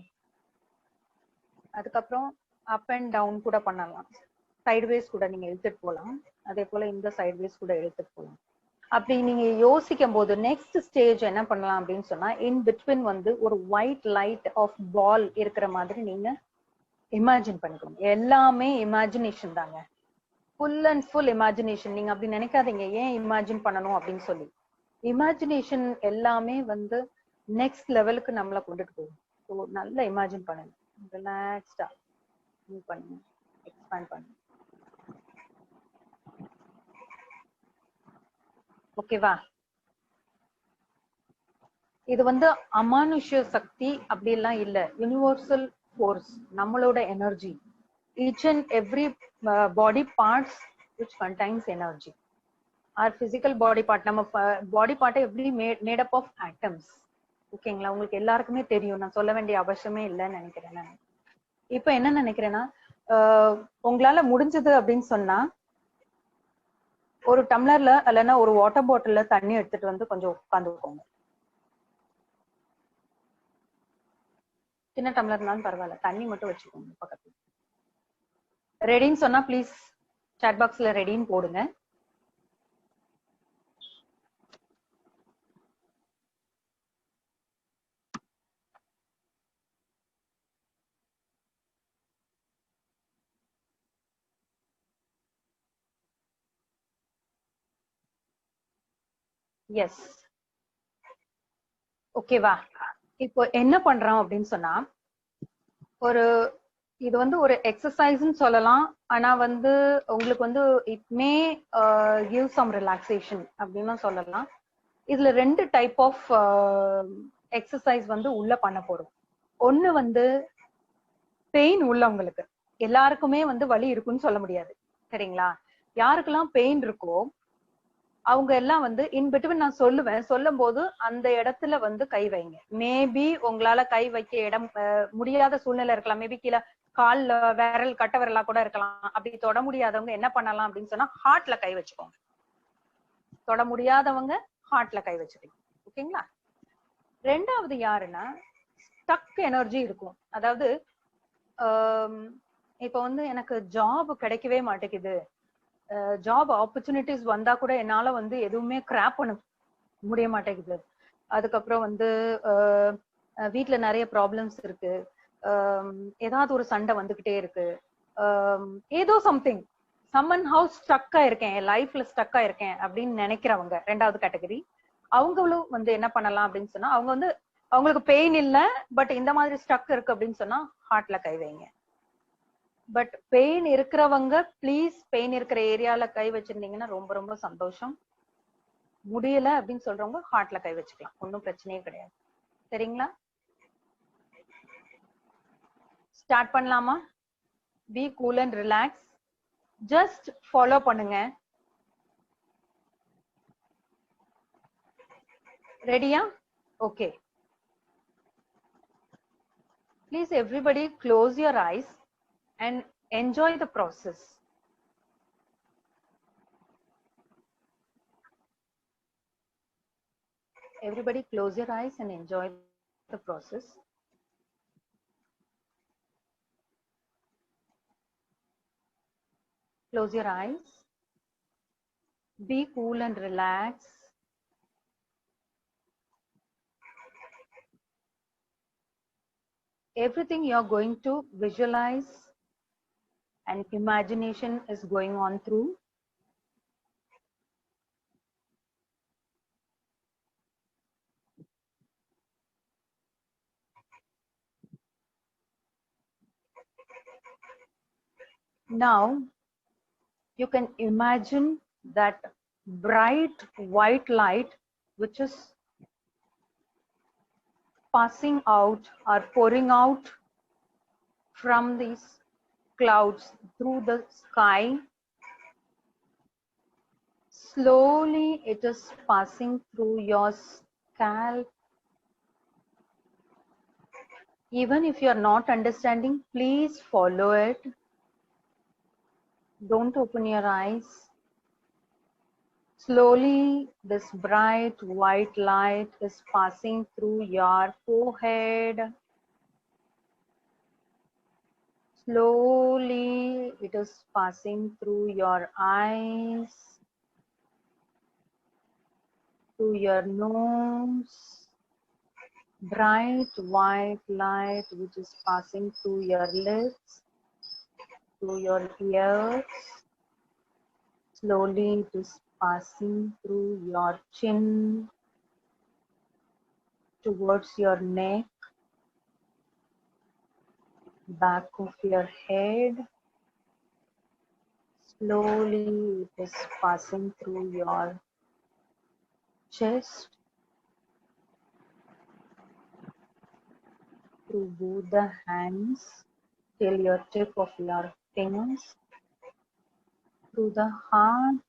அதுக்கப்புறம் அப் அண்ட் டவுன் கூட பண்ணலாம், சைட்வேஸ் கூட நீங்க எடுத்துட்டு போகலாம், அதே போல இந்த சைட்வேஸ் கூட எடுத்துட்டு போகலாம். அப்படி நீங்க யோசிக்கும் போது நெக்ஸ்ட் ஸ்டேஜ் என்ன பண்ணலாம் அப்படின்னு சொன்னா, இன் பிட்வீன் வந்து ஒரு ஒயிட் லைட் ஆஃப் பால் இருக்கிற மாதிரி நீங்க இமேஜின் பண்ணிக்கணும். எல்லாமே இமேஜினேஷன் தாங்க, ஃபுல் அண்ட் ஃபுல் இமேஜினேஷன். நீங்க அப்படி நினைக்காதீங்க ஏன் இமேஜின் பண்ணணும் அப்படின்னு சொல்லி. இமேஜினேஷன் எல்லாமே வந்து நெக்ஸ்ட் லெவலுக்கு நம்மளை கொண்டுட்டு போகும். ஸோ நல்லா இமேஜின் பண்ணுங்க, ரிலாக்ஸ்டா மூவ் பண்ணுங்க, எக்ஸ்பேண்ட் பண்ணுங்க. ஓகேவா? இது வந்து அமானுஷ சக்தி அப்படி எல்லாம் இல்ல, யூனிவர்சல் ஃபோர்ஸ், நம்மளோட energy. Each and every body parts which contains energy. Our physical body part, நம்ம பாடி பார்ட் எப்படி மேட் அப் ஆஃப் ஆட்டம்ஸ். ஓகேங்களா? உங்களுக்கு எல்லாருக்குமே தெரியும், நான் சொல்ல வேண்டிய அவசியமே இல்லைன்னு நினைக்கிறேன். நான் இப்ப என்ன நினைக்கிறேன்னா, உங்களால முடிஞ்சது அப்படின்னு சொன்னா ஒரு டம்ளர்ல இல்லைன்னா ஒரு வாட்டர் பாட்டில்ல தண்ணி எடுத்துட்டு வந்து கொஞ்சம் உட்காந்துக்கோங்க. சின்ன டம்ளர்னாலும் பரவாயில்ல, தண்ணி மட்டும் வச்சுக்கோங்க பக்கத்துல. ரெடின்னு சொன்னா ப்ளீஸ் chat பாக்ஸ்ல ரெடின்னு போடுங்க. எஸ், ஓகேவா? இப்போ என்ன பண்றோம் அப்படின்னு சொன்னா, ஒரு இது வந்து ஒரு எக்ஸசைஸ்ன்னு சொல்லலாம். ஆனா வந்து உங்களுக்கு வந்து it may give some relaxation அப்படின்னு சொல்லலாம். இதுல 2 டைப் ஆஃப் எக்ஸசைஸ் வந்து உள்ள பண்ண போறோம். ஒண்ணு வந்து பெயின் உள்ளவங்களுக்கு, எல்லாருக்குமே வந்து வலி இருக்குன்னு சொல்ல முடியாது, சரிங்களா? யாருக்கெல்லாம் பெயின் இருக்கோ அவங்க எல்லாம் வந்து இன் பிட்வீன் நான் சொல்லுவேன், சொல்லும் போது அந்த இடத்துல வந்து கை வைங்க. மேபி உங்களால கை வைக்க இடம் முடியாத சூழ்நிலை இருக்கலாம். மேபி கீழே கால்ல விரல் கட்ட விரலா கூட இருக்கலாம். அப்படி தொட முடியாதவங்க என்ன பண்ணலாம் அப்படின்னு சொன்னா ஹார்ட்ல கை வச்சுக்கோங்க. தொட முடியாதவங்க ஹார்ட்ல கை வச்சுக்கோங்க, ஓகேங்களா? ரெண்டாவது யாருன்னா ஸ்டக் எனர்ஜி இருக்கும். அதாவது இப்ப வந்து எனக்கு ஜாப் கிடைக்கவே மாட்டேங்குது, ஜாப் ஆப்பர்ச்சுனிட்டிஸ் வந்தா கூட என்னால வந்து எதுவுமே கிராப் பண்ண முடிய மாட்டேங்குது, அதுக்கப்புறம் வந்து வீட்டுல நிறைய ப்ராப்ளம்ஸ் இருக்கு, ஏதாவது ஒரு சண்டை வந்துகிட்டே இருக்கு, ஏதோ சம்திங் சம்மன் ஹவுஸ் ஸ்டக்கா இருக்கேன், என் லைஃப்ல ஸ்டக்கா இருக்கேன் அப்படின்னு நினைக்கிறவங்க ரெண்டாவது கேட்டகரி. அவங்களும் வந்து என்ன பண்ணலாம் அப்படின்னு சொன்னா, அவங்க வந்து அவங்களுக்கு பெயின் இல்ல பட் இந்த மாதிரி ஸ்டக் இருக்கு அப்படின்னு சொன்னா ஹார்ட்ல கை வைங்க. பட் பெயின் இருக்கிறவங்க ப்ளீஸ் பெயின் இருக்கிற ஏரியால கை வச்சிருந்தீங்கன்னா ரொம்ப ரொம்ப சந்தோஷம். முடியல அப்படின்னு சொல்றவங்க ஹார்ட்ல கை வச்சுக்கலாம், ஒன்றும் பிரச்சனையே கிடையாது, சரிங்களா? ஸ்டார்ட் பண்ணலாமா? Be cool and relax, just follow பண்ணுங்க. ரெடியா? Okay. Please everybody close your eyes and enjoy the process. Everybody close your eyes and enjoy the process. Close your eyes. Be cool and relax. Everything you're going to visualize and imagination is going on through. Now you can imagine that bright white light which is passing out or pouring out from these clouds through the sky. Slowly it is passing through your scalp. Even if you are not understanding, please follow it. Don't open your eyes. Slowly this bright white light is passing through your forehead. Slowly it is passing through your eyes, through your nose. Bright white light which is passing through your lips, through your ears. Slowly it is passing through your chin, towards your neck, back of your head. Slowly it is passing through your chest, through both the hands till your tip of your fingers, through the heart.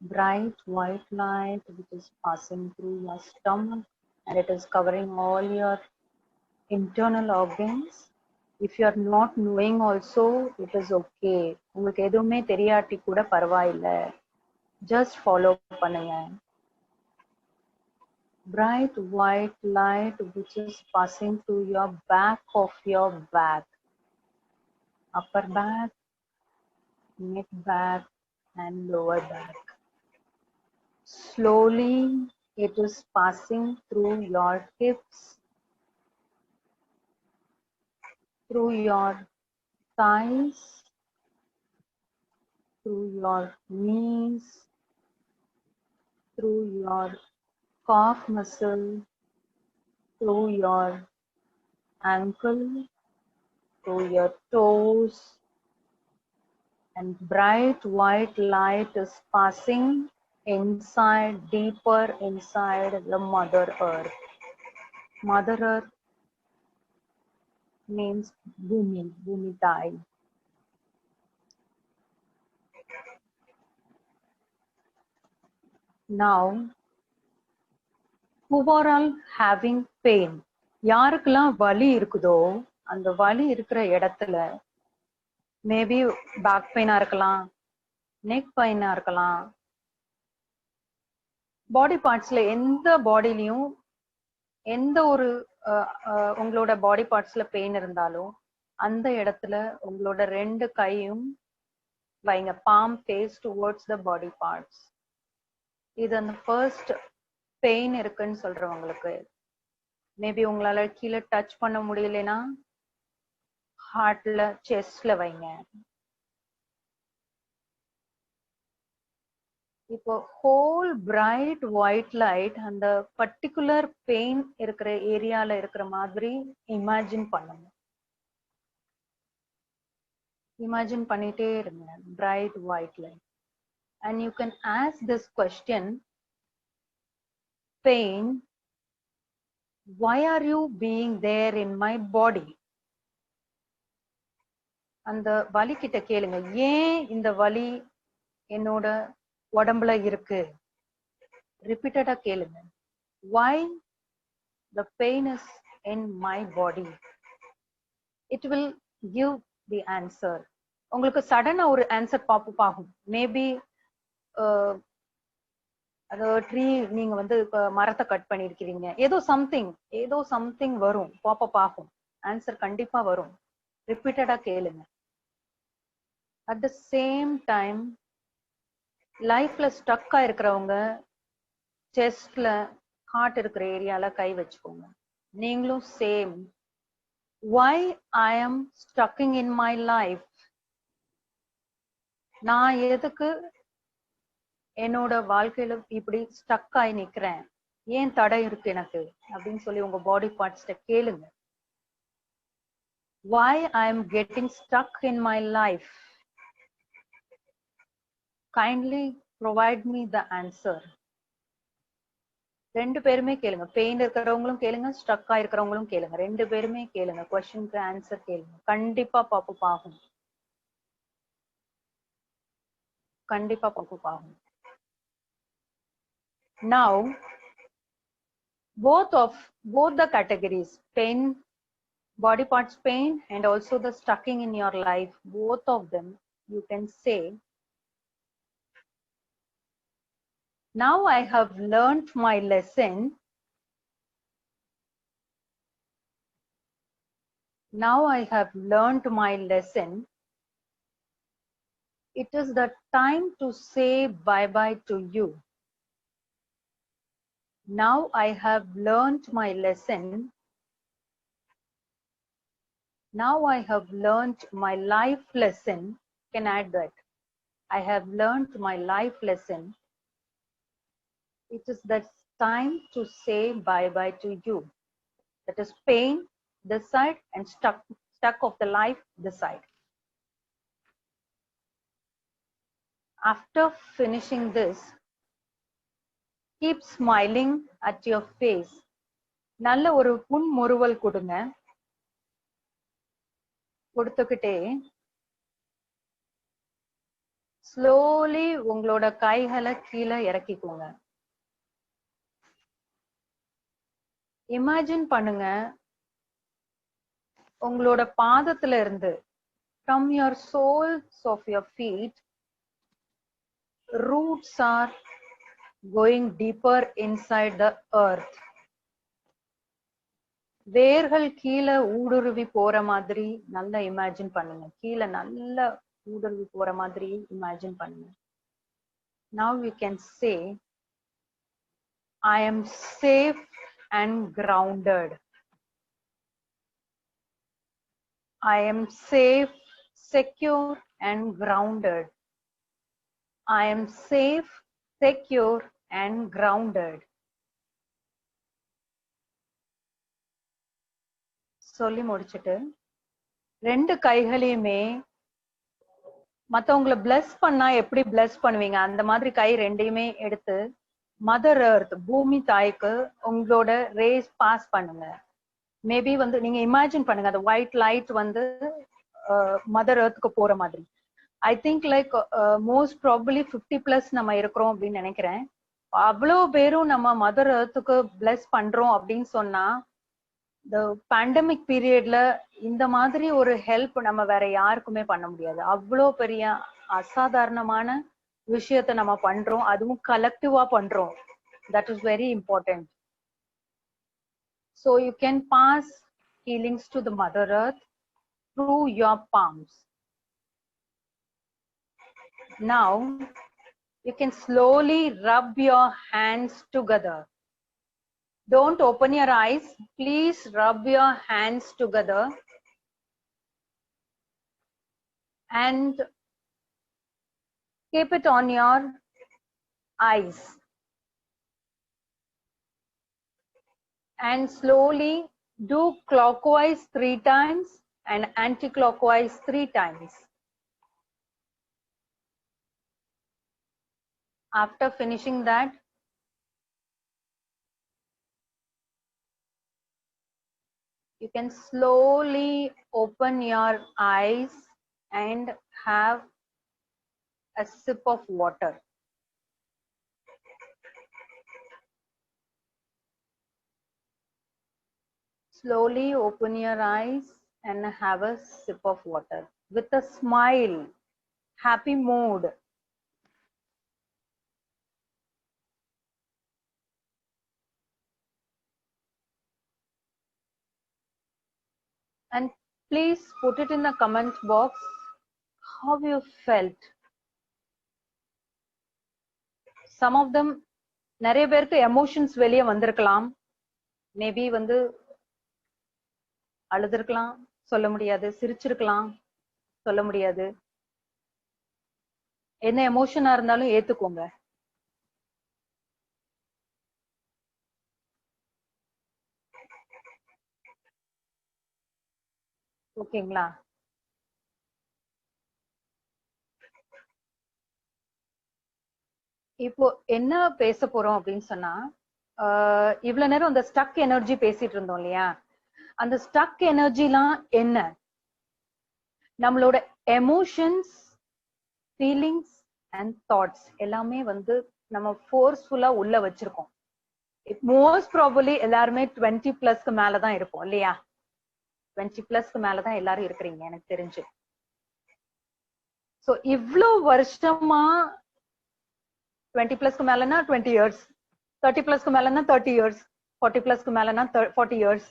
Bright white light which is passing through your stomach and it is covering all your internal organs. If you are not knowing also, it is okay. உங்களுக்கு எதுவுமே தெரியாட்டி கூட பரவாயில்லை, just follow பண்ணுங்க. Bright white light which is passing through your back of your back. upper back, mid back, and lower back. Slowly, it is passing through your hips, through your thighs, through your knees, through your calf muscle, through your ankle, through your toes, and bright white light is passing inside, deeper inside the Mother Earth. Mother Earth means Bhumi, Bhumi Tai. Now, who are all having pain? யாருக்கெல்லாம் வலி இருக்குதோ அந்த வலி இருக்கிற இடத்துல maybe back பெயினா இருக்கலாம், neck பெயினா இருக்கலாம், பாடி பார்ட்ஸ்ல எந்த பாடிலையும் எந்த ஒரு உங்களோட பாடி பார்ட்ஸ்ல பெயின் இருந்தாலும் அந்த இடத்துல உங்களோட ரெண்டு கையும் வைங்க, palm face towards the body parts. இது அந்த ஃபர்ஸ்ட் பெயின் இருக்குன்னு சொல்றவங்களுக்கு மேபி உங்களால கீழே டச் பண்ண முடியலனா ஹார்ட்ல, செஸ்ட்ல வைங்க. இப்போ ஹோல் பிரைட் ஒயிட் லைட் அந்த பர்டிகுலர் பெயின் இருக்கிற ஏரியால இருக்கிற மாதிரி இமேஜின் பண்ணுங்க. இமேஜின் பண்ணிட்டே இருங்க, bright white light. And you can ask this question, pain, why are you being there in my body? அந்த வலி கிட்ட கேளுங்க, ஏன் இந்த வலி என்னோட உடம்புல இருக்கு? ரிப்பீட்டடா கேளுங்க, why the pain is in my body? It will give the answer. உங்களுக்கு சடனா ஒரு ஆன்சர் பாப் ஆகும். மேபி அது ட்ரீ, நீங்க வந்து மரத்தை கட் பண்ணிருக்கிறீங்க, ஏதோ சம்திங் வரும், பாப்பப் ஆகும், ஆன்சர் கண்டிப்பா வரும். ரிப்பீட்டடா கேளுங்க. அட் த சேம் டைம் லைஃப்ல ஸ்டக்கா இருக்கிறவங்க செஸ்ட்ல, ஹார்ட் இருக்கிற ஏரியால கை வச்சுக்கோங்க. நீங்களும் same, why I am stucking in my life? நான் எதுக்கு என்னோட வாழ்க்கையில இப்படி ஸ்டக் ஆகி நிக்கிறேன், ஏன் தடை இருக்கு எனக்கு அப்படின்னு சொல்லி உங்க பாடி பார்ட்ஸ்ட கேளுங்க. why I am getting stuck in my life? Kindly provide me the answer. ரெண்டு பேருமே கேளுங்க, பெயின் இருக்கிறவங்களும் கேளுங்க, ஸ்டக் ஆயிருக்கிறவங்களும் கேளுங்க, ரெண்டு பேருமே கேளுங்க, கொஸ்டினுக்கு ஆன்சர் கேளுங்க. கண்டிப்பா பாப்பப் ஆகும், கண்டிப்பா பாப்பப் ஆகும். Now, both the categories, pain, body parts pain, and also the stucking in your life, both of them you can say, now I have learned my lesson. Now I have learned my lesson. It is the time to say bye-bye to you. Now I have learned my lesson. Now I have learned my life lesson. Can add that. I have learned my life lesson. It is the time to say bye-bye to you. That is pain this side and stuck of the life this side. After finishing this, keep smiling at your face. நல்ல ஒரு புன்முறுவல் கொடுங்க. கொடுத்துக்கிட்டே slowly உங்களோட கைகளை கீழே இறக்கிக்கோங்க. Imagine பண்ணுங்க, உங்களோட பாதத்துல இருந்து, from your soles of your feet, roots are going deeper inside the earth. வேர்கள் கீழே ஊடுருவி போற மாதிரி நல்லா இமேஜின் பண்ணுங்க. கீழே நல்லா ஊடுருவி போற மாதிரி இமேஜின் பண்ணுங்க. Now you can say, I am safe and grounded. I am safe, secure and grounded. I am safe, secure and grounded. சொல்லி முடிச்சிட்டு ரெண்டு கைகளையுமே மத்தவங்களை பிளஸ் பண்ணா எப்படி பிளஸ் பண்ணுவீங்க அந்த மாதிரி கை ரெண்டையுமே எடுத்து மதர் எர்த் பூமி தாய்க்கு உங்களோட ரேஸ் பாஸ் பண்ணுங்க. மேபி வந்து நீங்க இமேஜின் பண்ணுங்க அந்த ஒயிட் லைட் வந்து மதர் எர்த்துக்கு போற மாதிரி. I think like most probably 50+ நம்ம இருக்கிறோம் அப்படின்னு நினைக்கிறேன். அவ்வளோ பேரும் நம்ம மதர் எர்த்துக்கு பிளஸ் பண்றோம் அப்படின்னு சொன்னா இந்த பேண்டமிக் பீரியட்ல இந்த மாதிரி ஒரு ஹெல்ப் நம்ம வேற யாருக்குமே பண்ண முடியாது. அவ்வளோ பெரிய அசாதாரணமான விஷயத்த நம்ம பண்றோம், அதுவும் கலெக்டிவா பண்றோம். That is very important. So you can pass healings to the Mother Earth through your palms. Now you can slowly rub your hands together. Don't open your eyes. Please rub your hands together and keep it on your eyes. And slowly do clockwise 3 times and anti-clockwise 3 times. After finishing that, you can slowly open your eyes and have a sip of water. Slowly open your eyes and have a sip of water with a smile, happy mood. And please put it in the comment box how you felt. Some of them, நிறைய பேருக்கு emotions வெளியே வந்திருக்கலாம். Maybe வந்து அழுதுருக்கலாம், சொல்ல முடியாது. சிரிச்சிருக்கலாம், சொல்ல முடியாது. என்ன எமோஷனா இருந்தாலும் ஏத்துக்கோங்க. ஓகேங்களா? இப்போ என்ன பேச போறோம் அப்படின்னு சொன்னா, இவ்வளவு நேரம் அந்த ஸ்டக் எனர்ஜி பேசிட்டு இருந்தோம் இல்லையா? அந்த ஸ்டக் எனர்ஜிலாம் என்ன? நம்மளோட எமோஷன்ஸ், ஃபீலிங்ஸ் அண்ட் தாட்ஸ் எல்லாமே வந்து நம்ம ஃபோர்ஸ்ஃபுல்லா உள்ள வச்சிருக்கோம். மோஸ்ட் ப்ராபபிலி எல்லாருமே 20+ மேலதான் இருப்போம் இல்லையா? 20+ மேலதான் எல்லாரும் இருக்கிறீங்க எனக்கு தெரிஞ்சு. சோ இவ்ளோ வருஷமா 20+ மேலனா 20 years, 30+ மேலனா 30 years, 40+ மேலனா 40 years,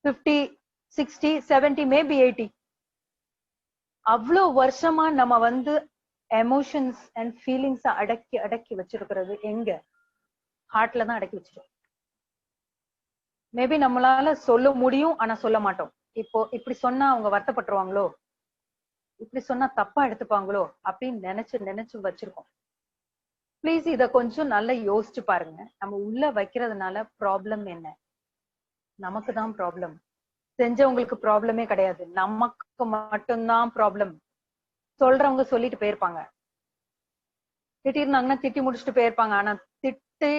50, 60, 70, maybe 80. அவ்வளோ வருஷமா நம்ம வந்து எமோஷன்ஸ் அண்ட் ஃபீலிங்ஸ் அடக்கி அடக்கி வச்சிருக்கிறது எங்க? ஹார்ட்ல தான் அடக்கி வச்சிருக்கோம். மேபி நம்மளால சொல்ல முடியும், ஆனா சொல்ல மாட்டோம். இப்போ இப்படி சொன்னா அவங்க வருத்தப்பட்டுருவாங்களோ, இப்படி சொன்னா தப்பா எடுத்துப்பாங்களோ அப்படின்னு நினைச்சு நினைச்சு வச்சிருக்கோம். பிளீஸ் இத கொஞ்சம் நல்லா யோசிச்சு பாருங்க. நம்ம உள்ள வைக்கிறதுனால ப்ராப்ளம் என்ன? நமக்கு தான் ப்ராப்ளம். செஞ்சவங்களுக்கு ப்ராப்ளமே கிடையாது, நமக்கு மட்டும்தான் ப்ராப்ளம். சொல்றவங்க சொல்லிட்டு போயிருப்பாங்க, திட்டிருந்தாங்கன்னா திட்டி முடிச்சுட்டு போயிருப்பாங்க. ஆனா திட்டு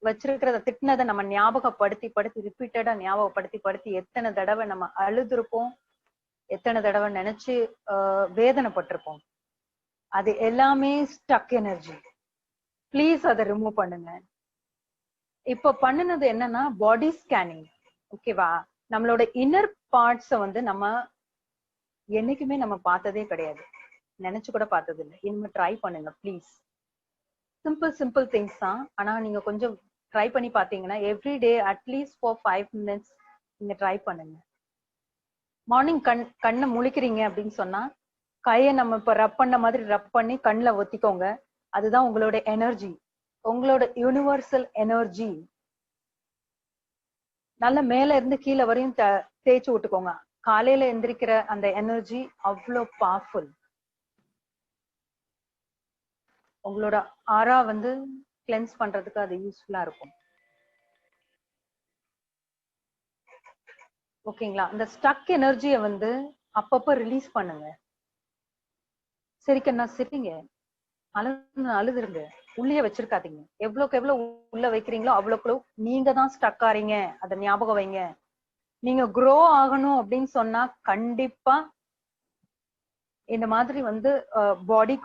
வச்சிருக்கிறத, திட்டினதை நம்ம ஞாபகப்படுத்தி படுத்தி ரிப்பீட்டடா ஞாபகப்படுத்தி படுத்தி எத்தனை தடவை நம்ம அழுதுருப்போம், எத்தனை தடவை நினைச்சு வேதனைப்பட்டிருப்போம். அது எல்லாமே ஸ்டக் எனர்ஜி. பிளீஸ் அதை ரிமூவ் பண்ணுங்க. இப்ப பண்ணுனது என்னன்னா பாடி ஸ்கேனிங். ஓகேவா? நம்மளோட இன்னர் பார்ட்ஸ வந்து நம்ம என்னைக்குமே நம்ம பார்த்ததே கிடையாது, நினைச்சு கூட பார்த்தது இல்லை. இனிமே ட்ரை பண்ணுங்க ப்ளீஸ். சிம்பிள் திங்ஸ் தான், ஆனா நீங்க கொஞ்சம் ட்ரை பண்ணி பாத்தீங்கன்னா every day at least for 5 minutes நீங்க ட்ரை பண்ணுங்க. மார்னிங் கண்ணை முழிக்கிறீங்க அப்படின்னு சொன்னா கையை நம்ம இப்ப ரப் பண்ண மாதிரி ரப் பண்ணி கண்ணுல ஒத்திக்கோங்க. அதுதான் உங்களோட எனர்ஜி, உங்களோட யூனிவர்சல் எனர்ஜி. நல்ல மேல இருந்து கீழே வரையும் தேய்ச்சி விட்டுக்கோங்க. காலையில எந்திரிக்கிற அந்த எனர்ஜி அவ்வளோ பவர்ஃபுல். உங்களோட ஆரா வந்து கிளென்ஸ் பண்றதுக்கு அது யூஸ்ஃபுல்லா இருக்கும். ஓகேங்களா? அந்த ஸ்டக் எனர்ஜியை வந்து அப்பப்ப ரிலீஸ் பண்ணுங்க. சரிக்கண்ணா சிரிங்க, அழுதுருங்க, உள்ளே வச்சிருக்காதீங்க. எவ்வளவுக்கு எவ்வளவு உள்ள வைக்கிறீங்களோ அவ்வளவுக்கு நீங்க தான் ஸ்டக் ஆறீங்க. அதை ஞாபகம் வைங்க. நீங்க க்ரோ ஆகணும் அப்படின்னு சொன்னா கண்டிப்பா இந்த மாதிரி வந்து body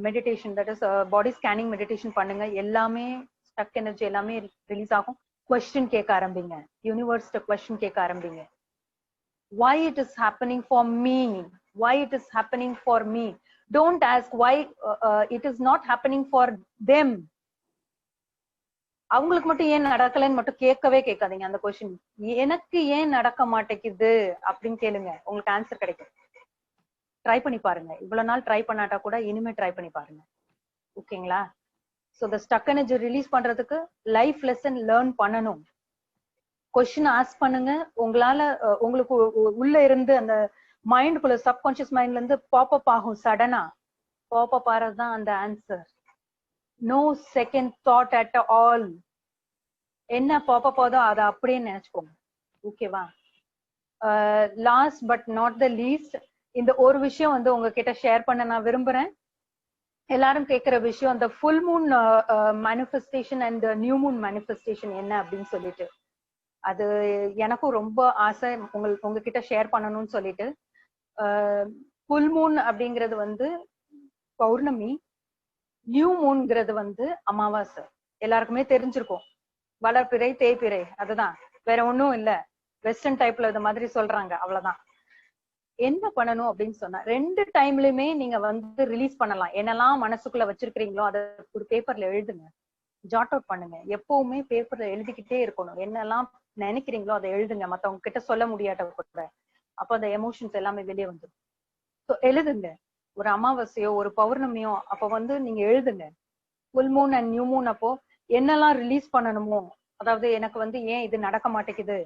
meditation, that is body scanning meditation பண்ணுங்க. எல்லாமே ஸ்டக் எனர்ஜி எல்லாமே ரிலீஸ் ஆகும். கொஸ்டின் கேட்க ஆரம்பிங்க. யூனிவர்ஸ்ட கொஸ்டின் கேட்க ஆரம்பிங்க. why it is happening for me, why it is happening for me. Don't ask why it is not happening for them. அவங்களுக்கு மட்டும் ஏன் நடக்கலன்னு மட்டும் கேட்கவே கேட்காதீங்க. அந்த கொஸ்டின் எனக்கு ஏன் நடக்க மாட்டேங்குது அப்படின்னு கேளுங்க, உங்களுக்கு ஆன்சர் கிடைக்கும். ட்ரை பண்ணி பாருங்க. இவ்வளவு நாள் ட்ரை பண்ணாட்டா கூட இனிமே ட்ரை பண்ணி பாருங்க. ஓகேங்களா? ஸோ இந்த ஸ்டக் எனர்ஜி ரிலீஸ் பண்றதுக்கு லைஃப் லெசன் லேர்ன் பண்ணணும். கொஸ்டின் ஆஸ்க் பண்ணுங்க. உங்களால உங்களுக்கு உள்ள இருந்து அந்த மைண்டுக்குள்ள சப்கான்சியஸ் மைண்ட்ல இருந்து பாப்அப் ஆகும். சடனா பாப்அப் ஆறதுதான் அந்த answer. No second thought at all. என்ன பாப்அப் ஆகுதோ அதை அப்படியே நினைச்சுக்கோங்க. ஓகேவா? Last but not the least, இந்த ஒரு விஷயம் வந்து உங்ககிட்ட ஷேர் பண்ண நான் விரும்புறேன். எல்லாரும் கேட்கிற விஷயம் அந்த full Moon manifestation and new Moon manifestation என்ன அப்படின்னு சொல்லிட்டு, அது எனக்கும் ரொம்ப ஆசை உங்ககிட்ட ஷேர் பண்ணணும்னு சொல்லிட்டு. ஃபுல் மூன் அப்படிங்கிறது வந்து பௌர்ணமி, நியூ மூன்ங்கிறது வந்து அமாவாசை. எல்லாருக்குமே தெரிஞ்சிருக்கும். வளர்பிறை தேய்பிறை, அதுதான், வேற ஒன்னும் இல்ல. வெஸ்டர்ன் டைப்ல இது மாதிரி சொல்றாங்க, அவ்வளவுதான். என்ன பண்ணணும் அப்படின்னு சொன்னா, 2 டைம்லயுமே நீங்க வந்து ரிலீஸ் பண்ணலாம். என்னெல்லாம் மனசுக்குள்ள வச்சிருக்கிறீங்களோ அதை ஒரு பேப்பர்ல எழுதுங்க, ஜாட் அவுட் பண்ணுங்க. எப்பவுமே பேப்பர்ல எழுதிக்கிட்டே இருக்கணும். என்னெல்லாம் நினைக்கிறீங்களோ அதை எழுதுங்க. மத்தவங்க கிட்ட சொல்ல முடியாட்ட கூட அப்ப அந்த எமோஷன்ஸ் எல்லாமே வெளியே வந்துடும். ஸோ எழுதுங்க. ஒரு அமாவாசையோ ஒரு பௌர்ணமியோ அப்ப வந்து நீங்க எழுதுங்க. Full Moon and new Moon அப்போ என்னெல்லாம் ரிலீஸ் பண்ணணுமோ, அதாவது எனக்கு வந்து ஏன் இது நடக்க மாட்டேங்குது,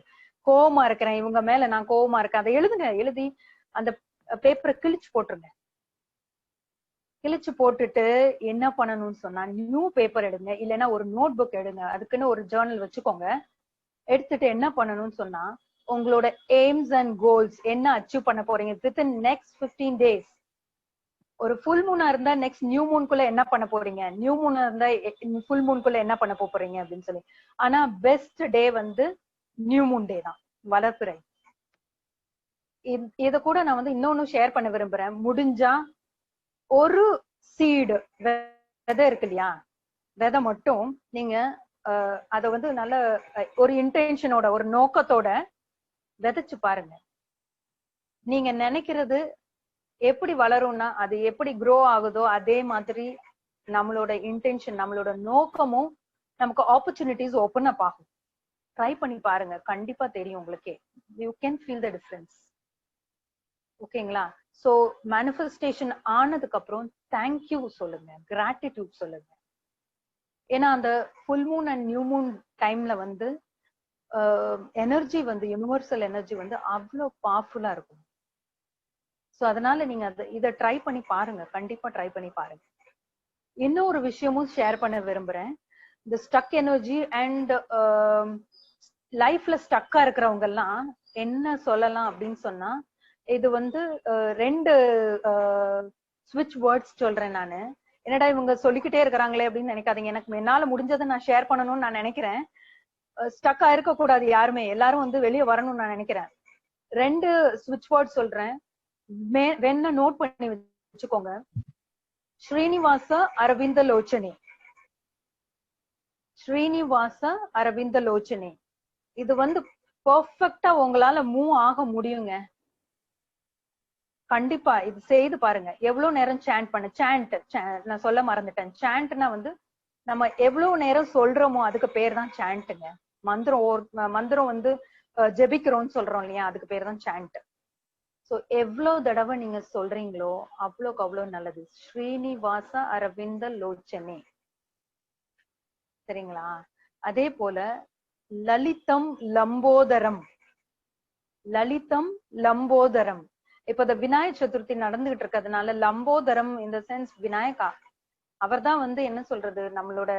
கோவமா இருக்கிறேன், இவங்க மேல நான் கோவமா இருக்கேன், அதை எழுதுங்க. எழுதி அந்த பேப்பரை கிழிச்சு போட்டுருங்க. கிழிச்சு போட்டுட்டு என்ன பண்ணணும்னு சொன்னா, நியூ பேப்பர் எடுங்க, இல்லைன்னா ஒரு நோட் புக் எடுங்க. அதுக்குன்னு ஒரு ஜேர்னல் வச்சுக்கோங்க. எடுத்துட்டு என்ன பண்ணணும்னு சொன்னா, உங்களோட எய்ம்ஸ் அண்ட் கோல்ஸ் என்ன அச்சீவ் பண்ண போறீங்க வித்தின் நெக்ஸ்ட் 15 days. ஒரு ஃபுல் மூனா இருந்தா நெக்ஸ்ட் நியூ மூன்குள்ள என்ன பண்ண போறீங்க, நியூ மூனா இருந்தா ஃபுல் மூன்குள்ள என்ன பண்ண போறீங்க அப்படின்னு சொல்லி. ஆனா பெஸ்ட் டே வந்து நியூ மூன் டே தான், வளர்பிறை. இத கூட நான் வந்து இன்னொன்னு ஷேர் பண்ண விரும்புறேன். முடிஞ்சா ஒரு சீடு, விதை இருக்கு இல்லையா, விதை மட்டும் நீங்க அத வந்து நல்ல ஒரு இன்டென்ஷனோட, ஒரு நோக்கத்தோட விதைச்சு பாருங்க. நீங்க நினைக்கிறது எப்படி வளரும்னா, அது எப்படி க்ரோ ஆகுதோ அதே மாதிரி நம்மளோட இன்டென்ஷன், நம்மளோட நோக்கமும் நமக்கு ஆப்பர்ச்சுனிட்டிஸ் ஓப்பன் அப் ஆகும். ட்ரை பண்ணி பாருங்க, கண்டிப்பா தெரியும் உங்களுக்கே. You can feel the difference. ஓகேங்களா? சோ மேனிஃபெஸ்டேஷன் ஆனதுக்கு அப்புறம் தேங்க்யூ சொல்லுங்க, கிராட்டிடியூட் சொல்லுங்க. ஏன்னா அந்த full Moon and new Moon டைம்ல வந்து எனர்ஜி வந்து, யூனிவர்சல் எனர்ஜி வந்து அவ்வளோ பவர்ஃபுல்லா இருக்கும். ஸோ அதனால நீங்க இதை ட்ரை பண்ணி பாருங்க, கண்டிப்பா ட்ரை பண்ணி பாருங்க. இன்னொரு விஷயமும் ஷேர் பண்ண விரும்புறேன். இந்த ஸ்டக் எனர்ஜி அண்ட் லைஃப்ல ஸ்டக்கா இருக்கிறவங்க எல்லாம் என்ன சொல்லலாம் அப்படின்னு சொன்னா, இது வந்து 2 ஸ்விட்ச் வேர்ட்ஸ் சொல்றேன் நானு. என்னடா இவங்க சொல்லிக்கிட்டே இருக்கிறாங்களே அப்படின்னு நினைக்காதீங்க. எனக்கு என்னால முடிஞ்சதை நான் ஷேர் பண்ணணும்னு நான் நினைக்கிறேன். ஸ்டக்கா இருக்க கூடாது யாருமே, எல்லாரும் வந்து வெளியே வரணும்னு நான் நினைக்கிறேன். 2 ஸ்விட்ச் வேர்ட் சொல்றேன், வேணா நோட் பண்ணி வச்சுக்கோங்க. ஸ்ரீனிவாச அரவிந்த லோச்சனே, ஸ்ரீனிவாச அரவிந்த லோச்சனே. இது வந்து பெர்ஃபெக்ட்டா உங்களால மூவ் ஆக முடியுங்க. கண்டிப்பா இது செய்து பாருங்க. எவ்வளவு நேரம் சாண்ட் பண்ண, சாண்ட் நான் சொல்ல மறந்துட்டேன். சாண்ட்னா வந்து நம்ம எவ்வளவு நேரம் சொல்றோமோ அதுக்கு பேர் தான் சாண்ட்டுங்க. மந்திரம் வந்து ஜெபிக்கிறோம்னு சொல்றோம் இல்லையா, அதுக்கு பேர் தான் சாண்ட். சோ எவ்வளவு தடவை நீங்க சொல்றீங்களோ அவ்வளோக்கு அவ்வளவு நல்லது. ஸ்ரீனிவாச அரவிந்த லோச்சனே, சரிங்களா? அதே போல லலிதம் லம்போதரம், லலிதம் லம்போதரம். இப்ப இந்த விநாயக சதுர்த்தி நடந்துகிட்டு இருக்கிறதுனால லம்போதரம் இந்த சென்ஸ் விநாயகா, அவர் தான் வந்து என்ன சொல்றது, நம்மளோட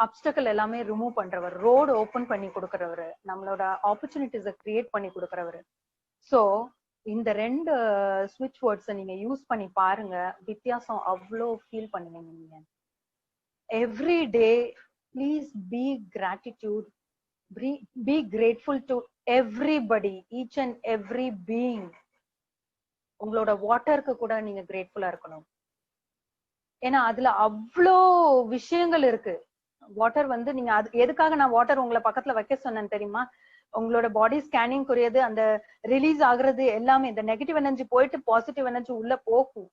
அப்டக்கல் எல்லாமே ரிமூவ் பண்றவர், ரோடு ஓபன் பண்ணி கொடுக்கறவர், நம்மளோட ஆப்பர்ச்சுனிட்டிஸை கிரியேட் பண்ணி கொடுக்கறவர். சோ இந்த ரெண்டு ஸ்விட்ச் வேர்ட்ஸை நீங்க யூஸ் பண்ணி பாருங்க, வித்தியாசம் அவ்வளோ ஃபீல் பண்ணுவீங்க நீங்க. Every day please be gratitude, be grateful to everybody, each and every being. உங்களோட வாட்டருக்கு கூட நீங்க கிரேட்ஃபுல்லா இருக்கணும். ஏன்னா அதுல அவ்வளோ விஷயங்கள் இருக்கு. வாட்டர் வந்து நீங்க அது எதுக்காக நான் வாட்டர் உங்களை பக்கத்துல வைக்க சொன்னேன்னு தெரியுமா? உங்களோட பாடி ஸ்கேனிங் குறையது, அந்த ரிலீஸ் ஆகுறது எல்லாமே, இந்த நெகட்டிவ் எனர்ஜி போயிட்டு பாசிட்டிவ் எனர்ஜி உள்ள போகும்.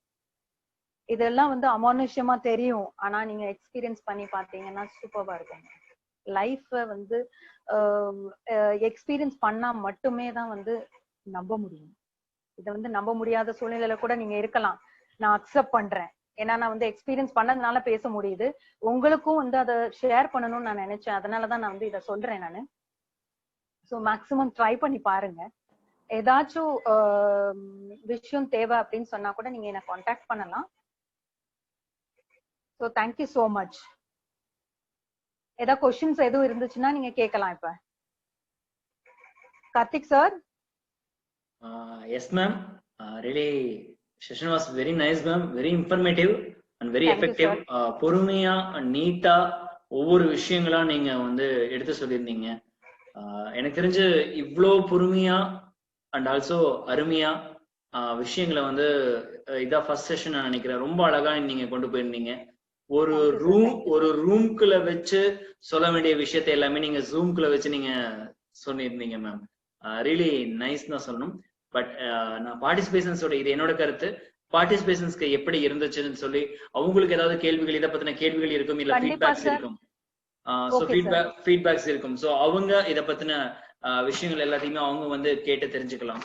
இதெல்லாம் வந்து அமானுஷ்யமா தெரியும், ஆனா நீங்க எக்ஸ்பீரியன்ஸ் பண்ணி பார்த்தீங்கன்னா சூப்பரா இருக்கும். லைஃப் வந்து எக்ஸ்பீரியன்ஸ் பண்ணா மட்டுமே தான் வந்து நம்ப முடியும். இதை வந்து நம்ப முடியாத சூழ்நிலையில கூட நீங்க இருக்கலாம், நான் அக்செப்ட் பண்றேன். ஏன்னா நான் வந்து எக்ஸ்பீரியன்ஸ் பண்ணதுனால பேச முடியுது. உங்களுக்கும் வந்து அதை ஷேர் பண்ணணும்னு நான் நினைச்சேன், அதனாலதான் நான் வந்து இதை சொல்றேன் நானு. ஸோ மேக்சிமம் ட்ரை பண்ணி பாருங்க. ஏதாச்சும் விஷயம் தேவை அப்படின்னு சொன்னா கூட நீங்க என்ன கான்டாக்ட் பண்ணலாம். So thank you so much. ஏதாவது கொஸ்டின்ஸ் எதுவும் இருந்துச்சுன்னா நீங்க கேட்கலாம். இப்ப Karthik sir. Yes ma'am, really session was very nice ma'am, very informative and very effective. பொறுமையா நீட்டா ஒவ்வொரு விஷயங்களா நீங்க வந்து எடுத்து சொல்லியிருந்தீங்க. எனக்கு தெரிஞ்சு இவ்வளோ பொறுமையா அண்ட் ஆல்சோ அருமையா விஷயங்களை வந்து இதான் ஃபர்ஸ்ட் செஷன் நான் நினைக்கிறேன். ரொம்ப அழகா நீங்க கொண்டு போயிருந்தீங்க. ஒரு ரூம்குள்ள வச்சு சொல்ல வேண்டிய விஷயத்த எல்லாமே நீங்க ஜூம்குள்ள வச்சு நீங்க சொல்லியிருந்தீங்க மேம். ரியலி நைஸ் தான் சொல்லணும். பட் நான் பார்ட்டிசிபேஷன்ஸோட இது என்னோட கருத்து, பார்ட்டிசிபேஷன்ஸ்க்கு எப்படி இருந்துச்சுன்னு சொல்லி அவங்களுக்கு ஏதாவது கேள்விகள், இதை பத்தின கேள்விகள் இருக்கும், இல்ல ஃபீட்பேக்ஸ் இருக்கும். ஃபீட்பேக்ஸ் இருக்கும். ஸோ அவங்க இதை பத்தின விஷயங்கள் எல்லாத்தையுமே அவங்க வந்து கேட்டு தெரிஞ்சுக்கலாம்.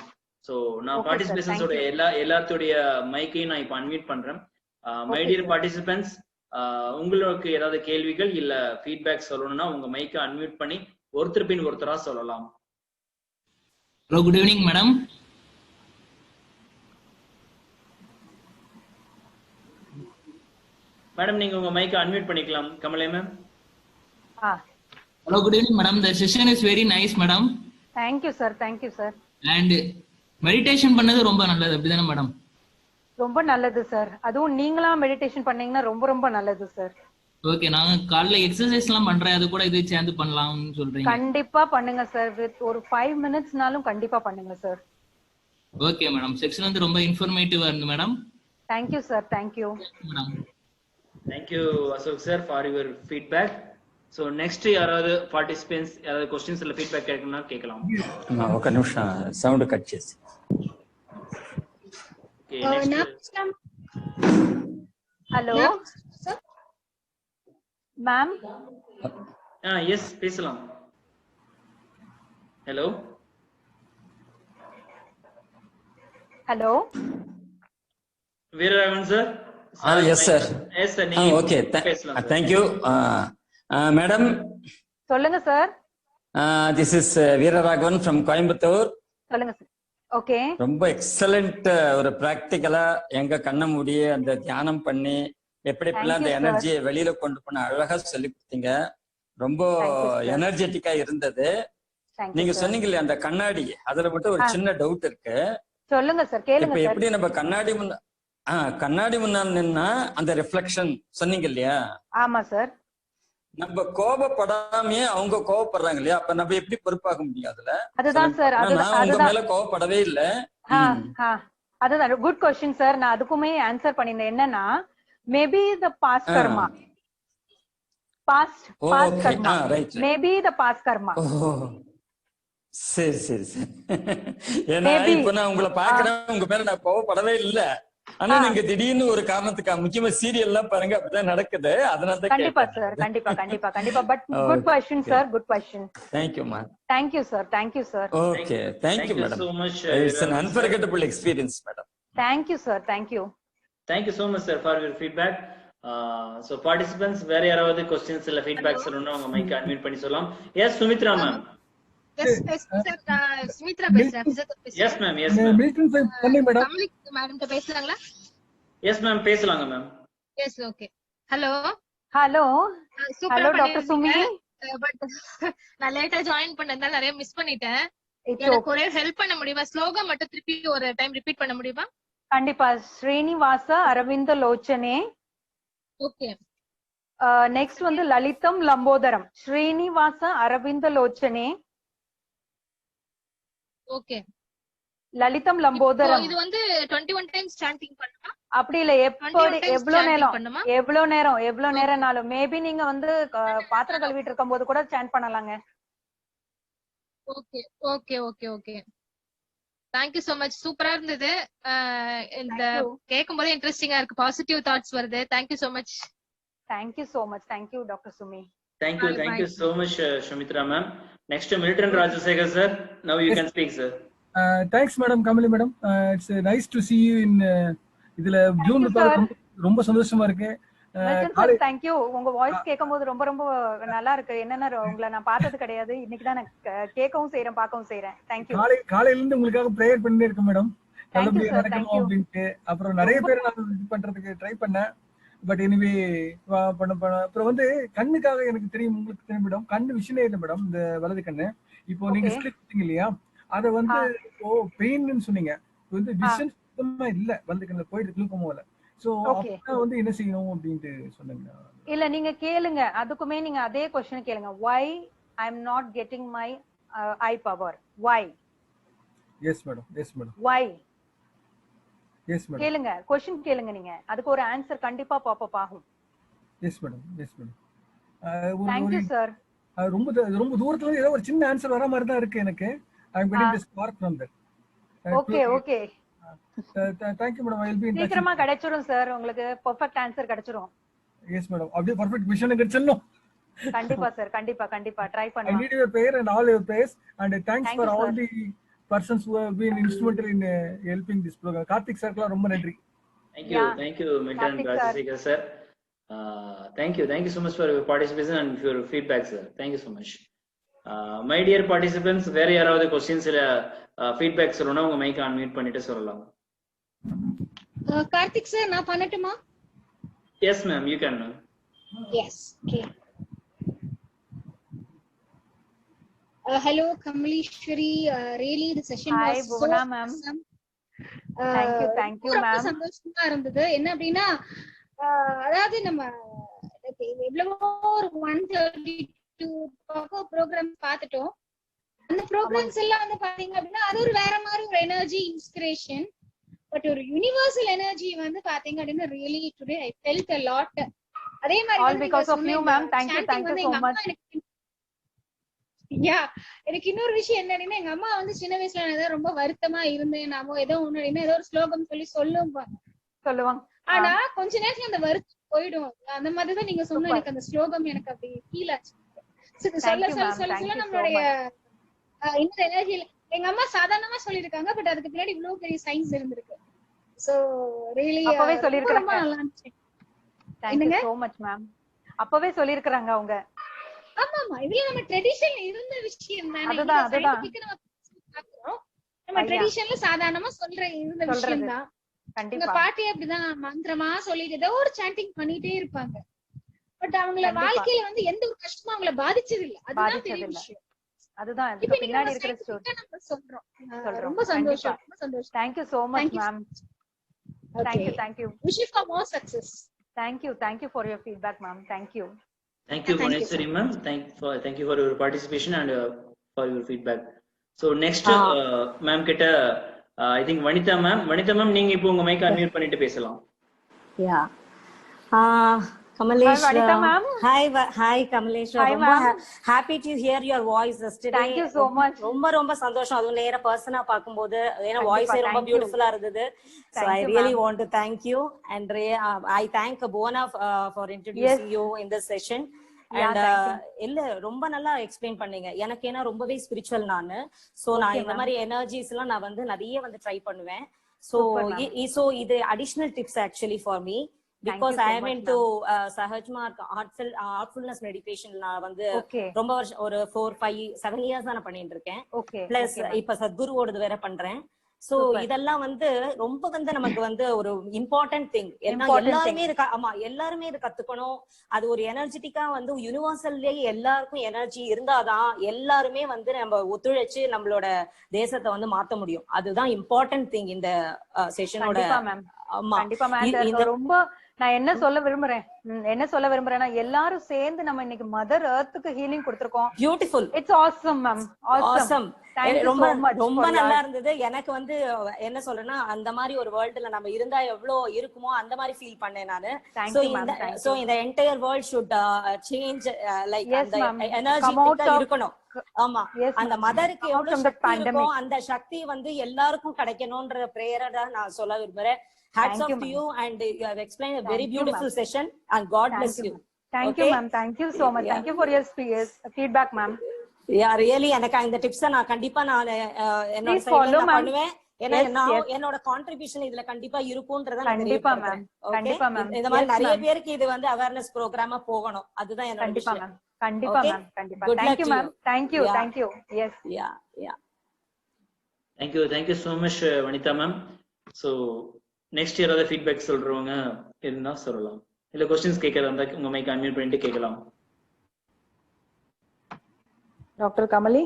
ஸோ நான் பார்ட்டிசிபேஷன்ஸோட எல்லாத்துடைய மைக்கையும் நான் இப்போ அன்மியூட் பண்றேன். மை டியர் பார்ட்டிசிபென்ட்ஸ், உங்களுக்கு ஏதாவது கேள்விகள் இல்ல ஃபீட்பேக் சொல்லணும்னா உங்க மைக்கை அன்மியூட் பண்ணி ஒருத்தர் பின் ஒருத்தரா சொல்லலாம். Hello, good evening, madam. Madam நீங்க உங்க மைக்கை அன்மியூட் பண்ணிக்கலாம். கமலே ma'am. Hello, good evening, madam. The session is very nice, madam. Thank you sir, thank you sir. And meditation பண்ணது ரொம்ப நல்லது, அப்படிதானே மேடம்? ரொம்ப நல்லது சார். அதுவும் நீங்களா மெடிடேஷன் பண்ணீங்கன்னா ரொம்ப ரொம்ப நல்லது சார். ஓகே, நாங்க காலைல எக்ஸசைஸ் எல்லாம் பண்றேன், அது கூட இது சேர்ந்து பண்ணலாம்னு சொல்றீங்க. கண்டிப்பா பண்ணுங்க சார். வித் ஒரு 5 மினிட்ஸ்னாலும் கண்டிப்பா பண்ணுங்க சார். ஓகே மேடம், செக்ஷன் வந்து ரொம்ப இன்ஃபர்மேட்டிவா இருந்து madam. Thank you sir, thank you madam. Thank you Ashok sir for your feedback. So next யாராவது participants யாராவது questions இல்ல feedback கேட்கணும்னா கேட்கலாம். ఒక నిమిషం సౌండ్ కట్ చేసి. Okay, next. Hello sir. Ma'am. Yes, பேசலாம். Hello. Hello. Veeravan sir. Yes sir. Yes sir. Okay, thank you. Madam. சொல்லுங்க sir. This is Veeraraghavan from Coimbatore. சொல்லுங்க சார். ஓகே. ரொம்ப எக்ஸலென்ட் ஒரு பிராக்டிகலா எங்க கண்ண மூடி அந்த தியானம் பண்ணி எப்படி எப்படிலாம் அந்த எனர்ஜியை வெளியில கொண்டு போன அழகா சொல்லி கொடுத்தீங்க. ரொம்ப எனர்ஜெட்டிக்கா இருந்தது. நீங்க சொன்னீங்க இல்லையா அந்த கண்ணாடி, அதுல மட்டும் ஒரு சின்ன டவுட் இருக்கு. சொல்லுங்க சார், கேளுங்க. இப்ப எப்படி நம்ம கண்ணாடி முன்னால் நின்னா அந்த ரிஃப்ளெக்ஷன் சொன்னீங்க இல்லையா? ஆமா சார். நம்ம கோபப்படாமே அவங்க கோபப்படுறாங்க இல்லையா? அப்ப நம்ம எப்படி பொறுப்பாக முடியாதுல? அதுதான் சார், நான் உங்க மேல கோபப்படவே இல்ல. அதுதான் குட் கொஸ்டின் சார். நான் அதுக்குமே ஆன்சர் பண்ணிருந்தேன். என்னன்னா maybe the past karma, past karma, maybe the past karma. சரி சரி சரி. ஏன்னா இப்ப நான் உங்களை பாக்குறேன், உங்க மேல நான் கோவப்படவே இல்ல. ஆனா நீங்க திடீர்னு ஒரு காரணத்துக்கு முக்கியமா சீரியல் எல்லாம் பாருங்க அப்படிதான் நடக்குது. அதனால தான் கண்டிப்பா சார், கண்டிப்பா கண்டிப்பா கண்டிப்பா. But good question sir, good question. Thank you, ma'am. Thank you sir, thank you sir. Okay, thank you, madam. So much, It's an unforgettable experience, madam. Thank you sir, thank you. Thank you so much sir for your feedback. So participants, வேற யாராவது questions இல்ல feedbacks சொன்னா உங்க mic unmute பண்ணி சொல்லலாம். Yes, Sumitra ma'am. Yes sir, Sumitra பேசுறேன். Yes ma'am, yes ma'am. Milton sir பண்ணி madam. Kamali madam கிட்ட பேசலாங்களா? Yes ma'am, பேசலாங்க ma'am. Yes, okay. Hello. Hello. Hello Dr. Sumi. But நான் லேட்டா ஜாயின் பண்ணதால நிறைய மிஸ் பண்ணிட்டேன். It's எனக்கு ஒரே ஹெல்ப் பண்ண முடியுமா? ஸ்லோகம் மட்டும் திருப்பி ஒரு டைம் ரிப்பீட் பண்ண முடியுமா? கண்டிப்பா. ஸ்ரீனிவாச அரவிந்த லோச்சனே. ஓகே. நெக்ஸ்ட் வந்து லலிதம் லம்போதரம். ஸ்ரீனிவாச அரவிந்த லோச்சனே. ஓகே. லலிதம் லம்போதரம். இது வந்து 21 டைம்ஸ் சாண்டிங் பண்ணனுமா? அப்படி இல்ல, எவ்வளவு நேரம்னாலும் மேபி நீங்க வந்து பாத்திரம் கழுவிட்டு இருக்கும்போது கூட சாண்ட் பண்ணலாங்க. Okay okay okay okay. Thank you so much. சூப்பரா இருந்தது. இந்த கேக்கும்போது இன்ட்ரஸ்டிங்கா இருக்கு. பாசிட்டிவ் தாட்ஸ் வருது. Thank you so much. Thank you so much. Thank you Dr. Sumi. Thank you so much Sumitra ma'am. Next Milton Rajasekhar sir, now you can speak sir. Thanks madam, Kamali madam. It's nice to see you in இதுல zoom ரொம்ப சந்தோஷமா இருக்கு. Thank you. உங்க voice கேட்கும்போது ரொம்ப ரொம்ப நல்லா இருக்கு. என்னன்னா உங்களை நான் பார்த்தது கிடையாது. இன்னைக்கு தான் நான் கேட்கவும் செய்றேன், பார்க்கவும் செய்றேன். Thank you. காலையில இருந்து உங்களுக்காக பிரேயர் பண்ணிட்டே இருக்கேன் மேடம். நல்லபடியா நடக்கணும் அப்படின்ட்டு. அப்புறம் நிறைய பேர் நான் இது பண்றதுக்கு ட்ரை பண்ணேன். பட் எனிவே அப்புறம் வந்து கண்ணுக்காக எனக்கு தெரியும், உங்களுக்கு தெரியும் மேடம், கண்ணு விஷனே இல்லை மேடம், இந்த வலது கண்ணு. இப்போ நீங்க ஸ்லிப் பண்ணீங்க இல்லையா, அத வந்து பெயின்னு சொன்னீங்க. வந்து விஷன் சுத்தமா இல்ல, வலது கண்ணுல போயிட்டு குளுக்கோமால. சோ அப்ப வந்து என்ன செய்யணும் அப்படினு சொன்னீங்க. இல்ல நீங்க கேளுங்க, அதுக்குமே நீங்க அதே क्वेश्चन கேளுங்க. why I am not getting my eye power? why? Yes madam, yes madam. why? Yes madam. கேளுங்க, क्वेश्चन கேளுங்க நீங்க, அதுக்கு ஒரு ஆன்சர் கண்டிப்பா பாப் அப் ஆகும். Yes madam, yes madam. Thank you sir. ரொம்ப தூரத்துல இருந்து ஏதோ ஒரு சின்ன ஆன்சர் வர மாதிரி தான் இருக்கு எனக்கு. I am getting the spark from that. Okay, okay. Thank you madam, I will be in touch. சீக்கிரமா கிடைச்சிரும் சார், உங்களுக்கு பெர்ஃபெக்ட் ஆன்சர் கிடைச்சிரும். Yes madam, அப்படியே பெர்ஃபெக்ட் விஷன் கிடைச்சிரணும். கண்டிப்பா சார், கண்டிப்பா கண்டிப்பா ட்ரை பண்ணுங்க. I need your prayer and all your prayers and thanks for all the persons who have been instrumental in helping this program. Karthik sir க்கு ரொம்ப நன்றி. Thank you Milton Rajasekhar sir. Thank you so much for your participation and for your feedback sir. Thank you so much. My dear participants, வேற யாராவது questions இல்ல feedback சொல்லணும், உங்க mic unmute பண்ணிட்டு சொல்லலாம். கார்த்திக் சார் நான் பண்ணட்டுமா? Yes ma'am, you can ma'am. Yes, okay. Hello Kamalishwari, really the session was so awesome. Thank you ma'am. சந்தோஷமா இருந்தது. என்ன அப்படின்னா அதாவது நம்ம எவ்வளவோ ஒரு 132 ப்ரோக்ராம்ஸ் பார்த்துட்டோம். அந்த ப்ரோக்ராம்ஸ் எல்லாம் வந்து பாத்தீங்க அப்படின்னா அது ஒரு வேற மாதிரி ஒரு எனர்ஜி இன்ஸ்பிரேஷன். பட் ஒரு யூனிவர்சல் எனர்ஜி வந்து பாத்தீங்க அப்படின்னா really today I felt a lot. அதே மாதிரி all because of you ma'am. Thank you so much. எனக்கு இன்னொரு விஷயம் என்னன்னா, எங்க அம்மா வந்து சின்ன வயசுல நான் ஏதோ ரொம்ப வருத்தமா இருந்தேன், நாம ஏதோ ஒண்ணு ஏதோ ஒரு ஸ்லோகம் சொல்லுவாங்க. ஆனா கொஞ்ச நேரத்துல அந்த வருத்தம் போயிடும். அந்த மாதிரிதான் நீங்க சொன்ன எனக்கு அந்த ஸ்லோகம் எனக்கு அப்படி ஃபீல் ஆச்சு. சொல்ல நம்மளுடைய இந்த எனர்ஜி எங்க அம்மா சாதாரணமா சொல்லிருக்காங்க, பட் அதுக்கு பின்னாடி இவ்வளவு பெரிய சயின்ஸ் இருந்திருக்கு. சோ ரியலி அப்பவே சொல்லிருக்காங்க. நல்லா இருந்துச்சு. Thank you so much ma'am. அப்பவே சொல்லிருக்காங்க அவங்க. ஆமா ஆமா, இதுல நம்ம ட்ரெடிஷன் இருந்த விஷயம் தானே. அதுதான் நம்ம ட்ரெடிஷன்ல சாதாரணமா இருந்த விஷயம் தான். கண்டிப்பா பாட்டி அப்படிதான் மந்திரமா சொல்லிட்டு ஏதோ ஒரு சாண்டிங் பண்ணிட்டே இருப்பாங்க. பட் அவங்கள வாழ்க்கையில வந்து எந்த ஒரு கஷ்டமும் அவங்கள பாதிச்சது இல்ல. அதுதான் பெரிய விஷயம். அதுதான் இதுக்கு பின்னாடி இருக்கிற ஸ்டோரி நம்ம சொல்றோம். ரொம்ப சந்தோஷம், ரொம்ப சந்தோஷம். Thank you so much ma'am. Thank you. Wish you for more success. Thank you for your feedback ma'am. Thank you Vaneshwari ma'am. Thank you for your participation and for your feedback. So next ma'am கிட்ட I think Vanitha ma'am, நீங்க இப்போ உங்க mic unmute பண்ணிட்டு பேசலாம். Kamalesh. Hi, Vanitha ma'am. Hi, Kamalesh. Hi, ரொம்ப ma'am. happy to hear your voice yesterday. Thank you so much. ரொம்ப சந்தோஷம். அதுவும் நேரா பர்சனா பாக்கும்போது ஏனா கண்டிப்பா, வாய்ஸே ரொம்ப thank you. பியூட்டிஃபுல்லா இருந்தது. So Thank I you, really ma'am. want to thank you and I thank Bhuwana for introducing you in this session. Yeah, And thank you. இல்ல ரொம்ப நல்லா எக்ஸ்பிளைன் பண்ணீங்க. எனக்கு ஏனா ரொம்பவே ஸ்பிரிச்சுவல் நானு. சோ நான் Okay, இந்த ma'am. மாதிரி எனர்ஜிஸ் எல்லாம் நான் வந்து நிறைய வந்து ட்ரை பண்ணுவேன். So Super, ma'am. so இது additional tips actually for me. Thank Because you so I am much, into Sahajmark artfulness meditation நான் வந்து Okay. ரொம்ப வருஷம் ஒரு 4, 5, 7 years தான் நான் பண்ணிட்டு இருக்கேன். Okay. Plus Okay, ma'am. இப்ப சத்குருவோடது வேற பண்றேன். So Super. இதெல்லாம் வந்து ரொம்ப வந்து நமக்கு வந்து ஒரு இம்பார்ட்டன்ட் திங். Important எல்லாருமே thing. ஆமா எல்லாருமே இது கத்துக்கணும். அது ஒரு எனர்ஜெட்டிக்கா வந்து யுனிவர்சல்லே எல்லாருக்கும் எனர்ஜி இருந்தாதான் எல்லாருமே வந்து நம்ம ஒத்துழைச்சு நம்மளோட தேசத்தை வந்து மாத்த முடியும். அதுதான் இம்பார்ட்டன்ட் திங் இந்த செஷனோட. கண்டிப்பா மேம். ஆமா கண்டிப்பா மேம். ரொம்ப நான் என்ன சொல்ல விரும்புறேன்னா எல்லாரும் சேர்ந்து நம்ம இன்னைக்கு மதர் எர்த்துக்கு ஹீலிங் கொடுத்திருக்கோம். Beautiful. It's awesome ma'am. Awesome. ரொம்ப நல்லா இருந்தது. எனக்கு வந்து என்ன சொல்றேன்னா அந்த மாதிரி ஒரு வேர்ல்டுல நம்ம இருந்தா எவ்வளவு இருக்குமோ அந்த மாதிரி ஃபீல் பண்ணேன் நானு. சோ இந்த entire world should change like அந்த எனர்ஜிட்டிக்கா இருக்கணும். ஆமா அந்த மதருக்கு எவ்வளவு சக்தி இருக்கோ அந்த சக்தி வந்து எல்லாருக்கும் கிடைக்கணும்ன்ற பிரேயரை தான் நான் சொல்ல விரும்புறேன். Hats off to you and you have explained a very beautiful session and God bless you. Thank you ma'am. Thank you so much. Thank you for your feedback ma'am. Yeah, really எனக்கு இந்த tips நான் கண்டிப்பா நான் என்னோட சைடுல பண்ணுவேன். ஏன்னா என்னோட கான்ட்ரிபியூஷன் இதுல கண்டிப்பா இருக்கும்ன்றத நான் கண்டிப்பா மேம். கண்டிப்பா மேம். இந்த மாதிரி நிறைய பேருக்கு இது வந்து அவேர்னஸ் ப்ரோகிராமா போகணும். அதுதான் என்னோட கண்டிப்பா மேம். கண்டிப்பா மேம். கண்டிப்பா. Thank you ma'am. Thank you. Yes. Yeah. Thank you so much Vanitha ma'am. So next year ஏதாவது ஃபீட்பேக் சொல்றவங்க இருந்தா சொல்லலாம். இல்ல क्वेश्चंस கேட்கறதா இருந்தா உங்க மைக் அன்மியூட் பண்ணிட்டு கேட்கலாம். Doctor Kamali.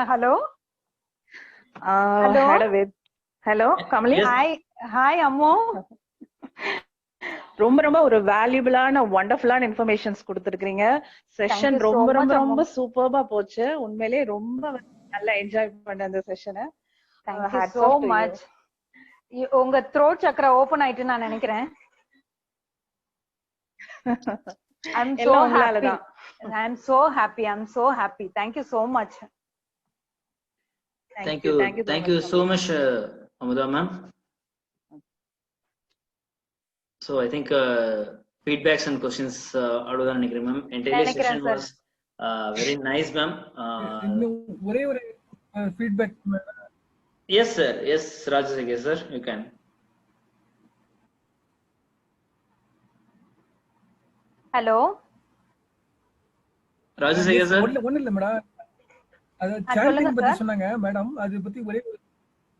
Hello. Hello Kamali. Hi அம்மோ. ரொம்ப ஒரு வேல்யூபிளான வண்டர்ஃபுல்லான இன்ஃபர்மேஷன்ஸ் கொடுத்திருக்கீங்க. செஷன் ரொம்ப சூப்பர்பா போச்சு. உண்மையிலேயே ரொம்ப நல்லா என்ஜாய் பண்ணேன் அந்த செஷனை. Thank you so much. உங்க த்ரோட் சக்கரா ஓபன் ஆயிட்டு நான் நினைக்கிறேன். I'm so happy. Thank you so much. Thank you so much Amudha ma'am. So I think feedbacks and questions அவ்வளவுதான் நினைக்கிறேன் ma'am. Entire session was very nice ma'am. ஒரே ஒரு feedback. Yes sir. Yes Rajasegha sir, you can. Hello Rajasegha sir. ஒண்ணு இல்ல madam. அது sanding பத்தி சொன்னாங்க madam. அது பத்தி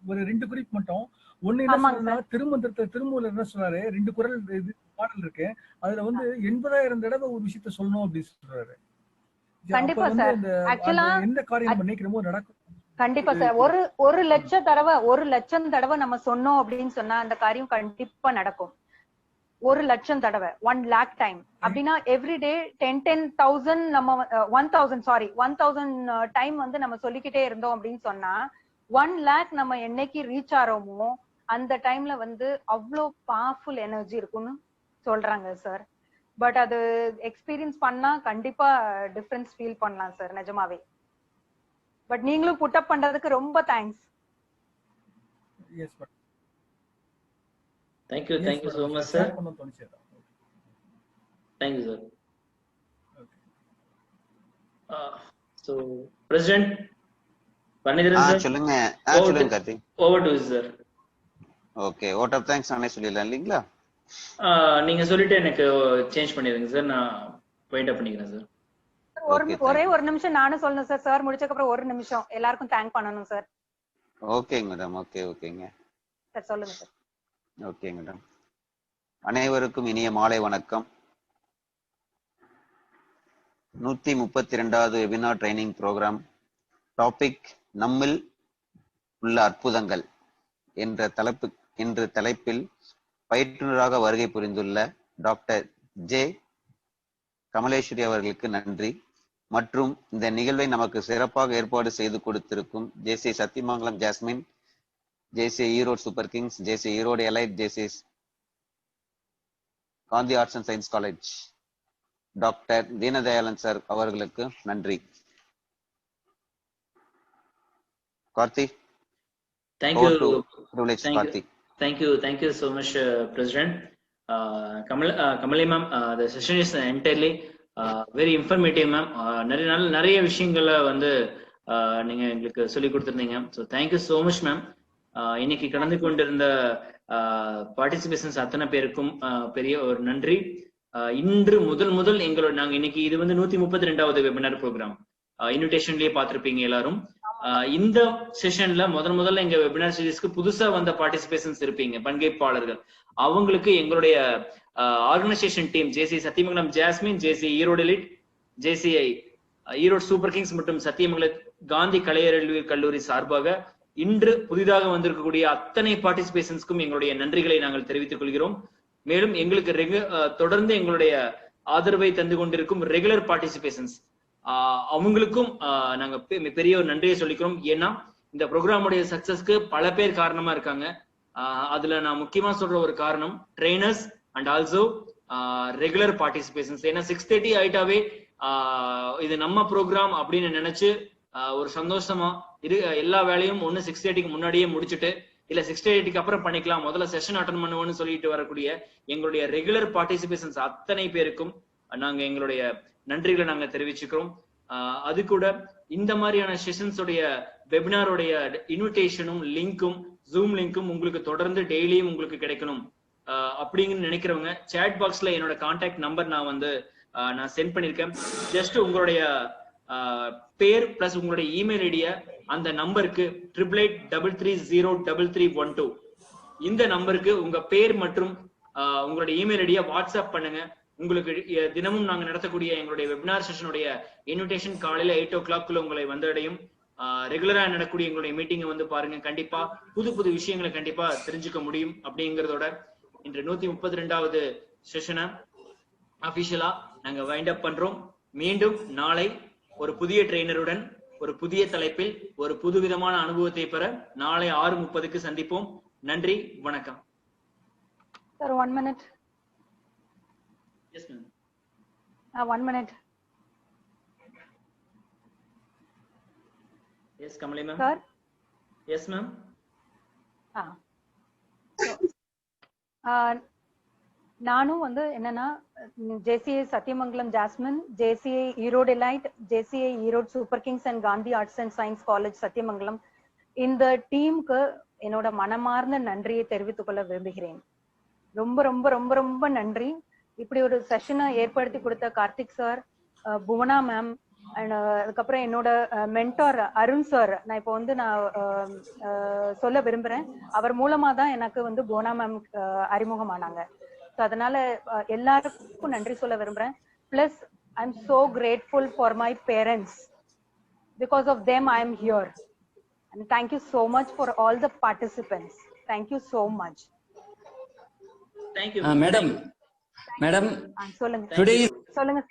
ஒரு 2 குறிப்பு மட்டும். ஒண்ணு என்ன சொன்னா திருமூலர் என்ன சொல்றாரு, 2 குறள் இது பாடல் இருக்கு. அதுல வந்து 80,000 தடவை ஒரு விஷயத்தை சொல்லணும் அப்படின்னு சொல்றாரு. கண்டிப்பா சார். ஆக்சுவலா எந்த காரியம் பண்ணிக்கிறோமோ நடக்கும். கண்டிப்பா சார். ஒரு லட்சம் தடவை நம்ம சொன்னோம் அப்படின்னு சொன்னா அந்த காரியம் கண்டிப்பா நடக்கும். 1,00,000 தடவை 1 lakh டைம் அப்படின்னா எவ்ரிடே 10,000 நம்ம 1,000 டைம் வந்து நம்ம சொல்லிக்கிட்டே இருந்தோம் அப்படின்னு சொன்னா 1 lakh நம்ம என்னைக்கு ரீச் ஆறோமோ அந்த டைம்ல வந்து அவ்வளோ பவர்ஃபுல் எனர்ஜி இருக்கும்னு சொல்றாங்க சார். பட் அது எக்ஸ்பீரியன்ஸ் பண்ணா கண்டிப்பா டிஃபரன்ஸ் ஃபீல் பண்ணலாம் சார் நிஜமாவே. பட் நீங்களும் புட் அப் பண்றதுக்கு ரொம்ப thanks. Yes madam. Thank you so much sir. Thank you sir. Okay. So president Vanidharan sir சொல்லுங்க. Karthik. Over to you sir. Okay, vote of thanks நானே சொல்லிடலாம் இல்லீங்களா? நீங்க சொல்லிட்டு எனக்கு சேஞ்ச் பண்ணிருங்க சார். நான் வெயிட் அப் பண்ணிக்கிறேன் சார். ஒரே ஒரு நிமிஷம் நானும் சொல்லணும் சார். சார் முடிச்சதுக்கு அப்புறம் ஒரு நிமிஷம் எல்லாருக்கும் தேங்க் பண்ணணும் சார். ஓகேங்க மேடம். ஓகேங்க சார் சொல்லுங்க சார். Okay madam. அனைவருக்கும் இனிய மாலை வணக்கம். 132வது வெபினார் ட்ரைனிங் ப்ரோக்ராம் டாபிக் நம்மில் உள்ள அற்புதங்கள் என்ற தலைப்பில் பயிற்றுனராக வருகை புரிந்துள்ள டாக்டர் ஜே கமலேஸ்வரி அவர்களுக்கு நன்றி. மற்றும் இந்த நிகழ்வை நமக்கு சிறப்பாக ஏற்பாடு செய்து கொடுத்திருக்கும் JC Sathyamangalam Jasmine, JC Erode Super Kings, JC Erode Elite, JC Gandhi Arts and Science College doctor Deenadayalan sir அவர்களுக்கு நன்றி. Karthi. Thank you. Karthi. Thank you so much, President. Kamali ma'am, the session is entirely very informative ma'am. நிறைய விஷயங்களை வந்து நீங்க எங்களுக்கு சொல்லி கொடுத்துருந்தீங்க. So thank you so much ma'am. இன்னைக்கு கலந்து கொண்டிருந்த பார்ட்டிசிபேஷன்ஸ் அத்தனை பேருக்கும் பெரிய ஒரு நன்றி. இன்று முதல் எங்களோட நாங்க இன்னைக்கு இது வந்து 132வது வெபினார் ப்ரோக்ராம். இன்விடேஷன்லயே பார்த்திருப்பீங்க எல்லாரும். இந்த செஷன்ல முதல்ல எங்க வெபினார் சீரிஸ்க்கு புதுசா வந்த பார்ட்டிசிபேஷன்ஸ் இருப்பீங்க, பங்கேற்பாளர்கள். அவங்களுக்கு எங்களுடைய organisation team JC Sathyamangalam Jasmine, JC Erode Elite, JCI Erode Super Kings மற்றும் சத்தியமங்கலம் காந்தி கலையறிவியல் கல்லூரி சார்பாக இன்று புதிதாக வந்திருக்கக்கூடிய அத்தனை பார்ட்டிசிபேஷன்ஸ்க்கும் எங்களுடைய நன்றிகளை நாங்கள் தெரிவித்துக் கொள்கிறோம். மேலும் எங்களுக்கு தொடர்ந்து எங்களுடைய ஆதரவை தந்து கொண்டிருக்கும் ரெகுலர் பார்ட்டிசிபேஷன்ஸ் அவங்களுக்கும் நாங்க பெரிய ஒரு நன்றியை சொல்லிக்கிறோம். ஏன்னா இந்த ப்ரோக்ராமுடைய சக்சஸ்க்கு பல பேர் காரணமா இருக்காங்க. அதுல நான் முக்கியமா சொல்ற ஒரு காரணம் trainers and also regular participations. ஏன்னா 6:30 ஆயிட்டாவே இது நம்ம ப்ரோக்ராம் அப்படின்னு நினைச்சு ஒரு சந்தோஷமா எல்லா வேலையும் 6:30க்கு முன்னாடியே முடிச்சுட்டு இல்ல 6:30க்கு அப்புறம் பண்ணிக்கலாம், முதல்ல செஷன் அட்டன் பண்ணுவோம்னு சொல்லிட்டு வரக்கூடிய எங்களுடைய ரெகுலர் பார்ட்டிசிபேஷன்ஸ் அத்தனை பேருக்கும் நாங்க எங்களுடைய நன்றிகளை நாங்க தெரிவிச்சுக்கிறோம். அது கூட இந்த மாதிரியான செஷன்ஸோடைய வெபினாரோடைய இன்விடேஷனும் லிங்க்கும் ஜூம் லிங்க்கும் உங்களுக்கு தொடர்ந்து டெய்லியும் உங்களுக்கு கிடைக்கணும் அப்படிங்கன்னு நினைக்கிறவங்க சேட் பாக்ஸ்ல என்னோட கான்டாக்ட் நம்பர் நான் சென்ட் பண்ணிருக்கேன். ஜஸ்ட் உங்களுடைய பேர் பிளஸ் உங்களுடைய இமெயில் ஐடிய அந்த நம்பருக்கு 8883303312 இந்த நம்பருக்கு உங்க பேர் மற்றும் உங்களுடைய இமெயில் ஐடிய வாட்ஸ்அப் பண்ணுங்க. உங்களுக்கு தினமும் நாங்க நடத்தக்கூடிய எங்களுடைய வெபினார் செஷனுடைய இன்விடேஷன் காலையில 8 o'clock உங்களை வந்தடையும். ரெகுலரா நடக்கக்கூடிய எங்களுடைய மீட்டிங்கை வந்து பாருங்க. கண்டிப்பா புது விஷயங்களை கண்டிப்பா தெரிஞ்சுக்க முடியும். அப்படிங்கறதோட இன்று 132வது செஷனை அபிஷியலா நாங்க வைண்ட் அப் பண்றோம். மீண்டும் நாளை ஒரு புதிய ட்ரெயினருடன் ஒரு புதிய தலைப்பில் ஒரு புதுவிதமான அனுபவத்தை பெற நாளை 6:30க்கு சந்திப்போம். நன்றி, வணக்கம். Sir, 1 minute. Yes, ma'am. 1 minute. Yes, Kamali ma'am. Sir. Yes, ma'am. நானும் என்னன்னா JCI Sathyamangalam jasmine, JCI Erode elite, JCI Erode Super Kings and Gandhi Arts and Science college Sathyamangalam இந்த டீமுக்கு என்னோட மனமார்ந்த நன்றியை தெரிவித்துக் கொள்ள விரும்புகிறேன். ரொம்ப ரொம்ப ரொம்ப ரொம்ப நன்றி. இப்படி ஒரு செஷனை ஏற்படுத்தி கொடுத்த Karthik sir, Bhuvana ma'am and அதுக்கப்புறம் என்னோட மென்டார் அருண் சார் நான் இப்போ நான் சொல்ல விரும்புறேன். அவர் மூலமா தான் எனக்கு புவனா மேம் அறிமுகமானாங்க. ஸோ அதனால எல்லாருக்கும் நன்றி சொல்ல விரும்புறேன். Plus I am so grateful for my parents. Because of them I am here. And thank you so much for all the participants. Thank you so much. Madam சொல்லுங்க today சொல்லுங்க.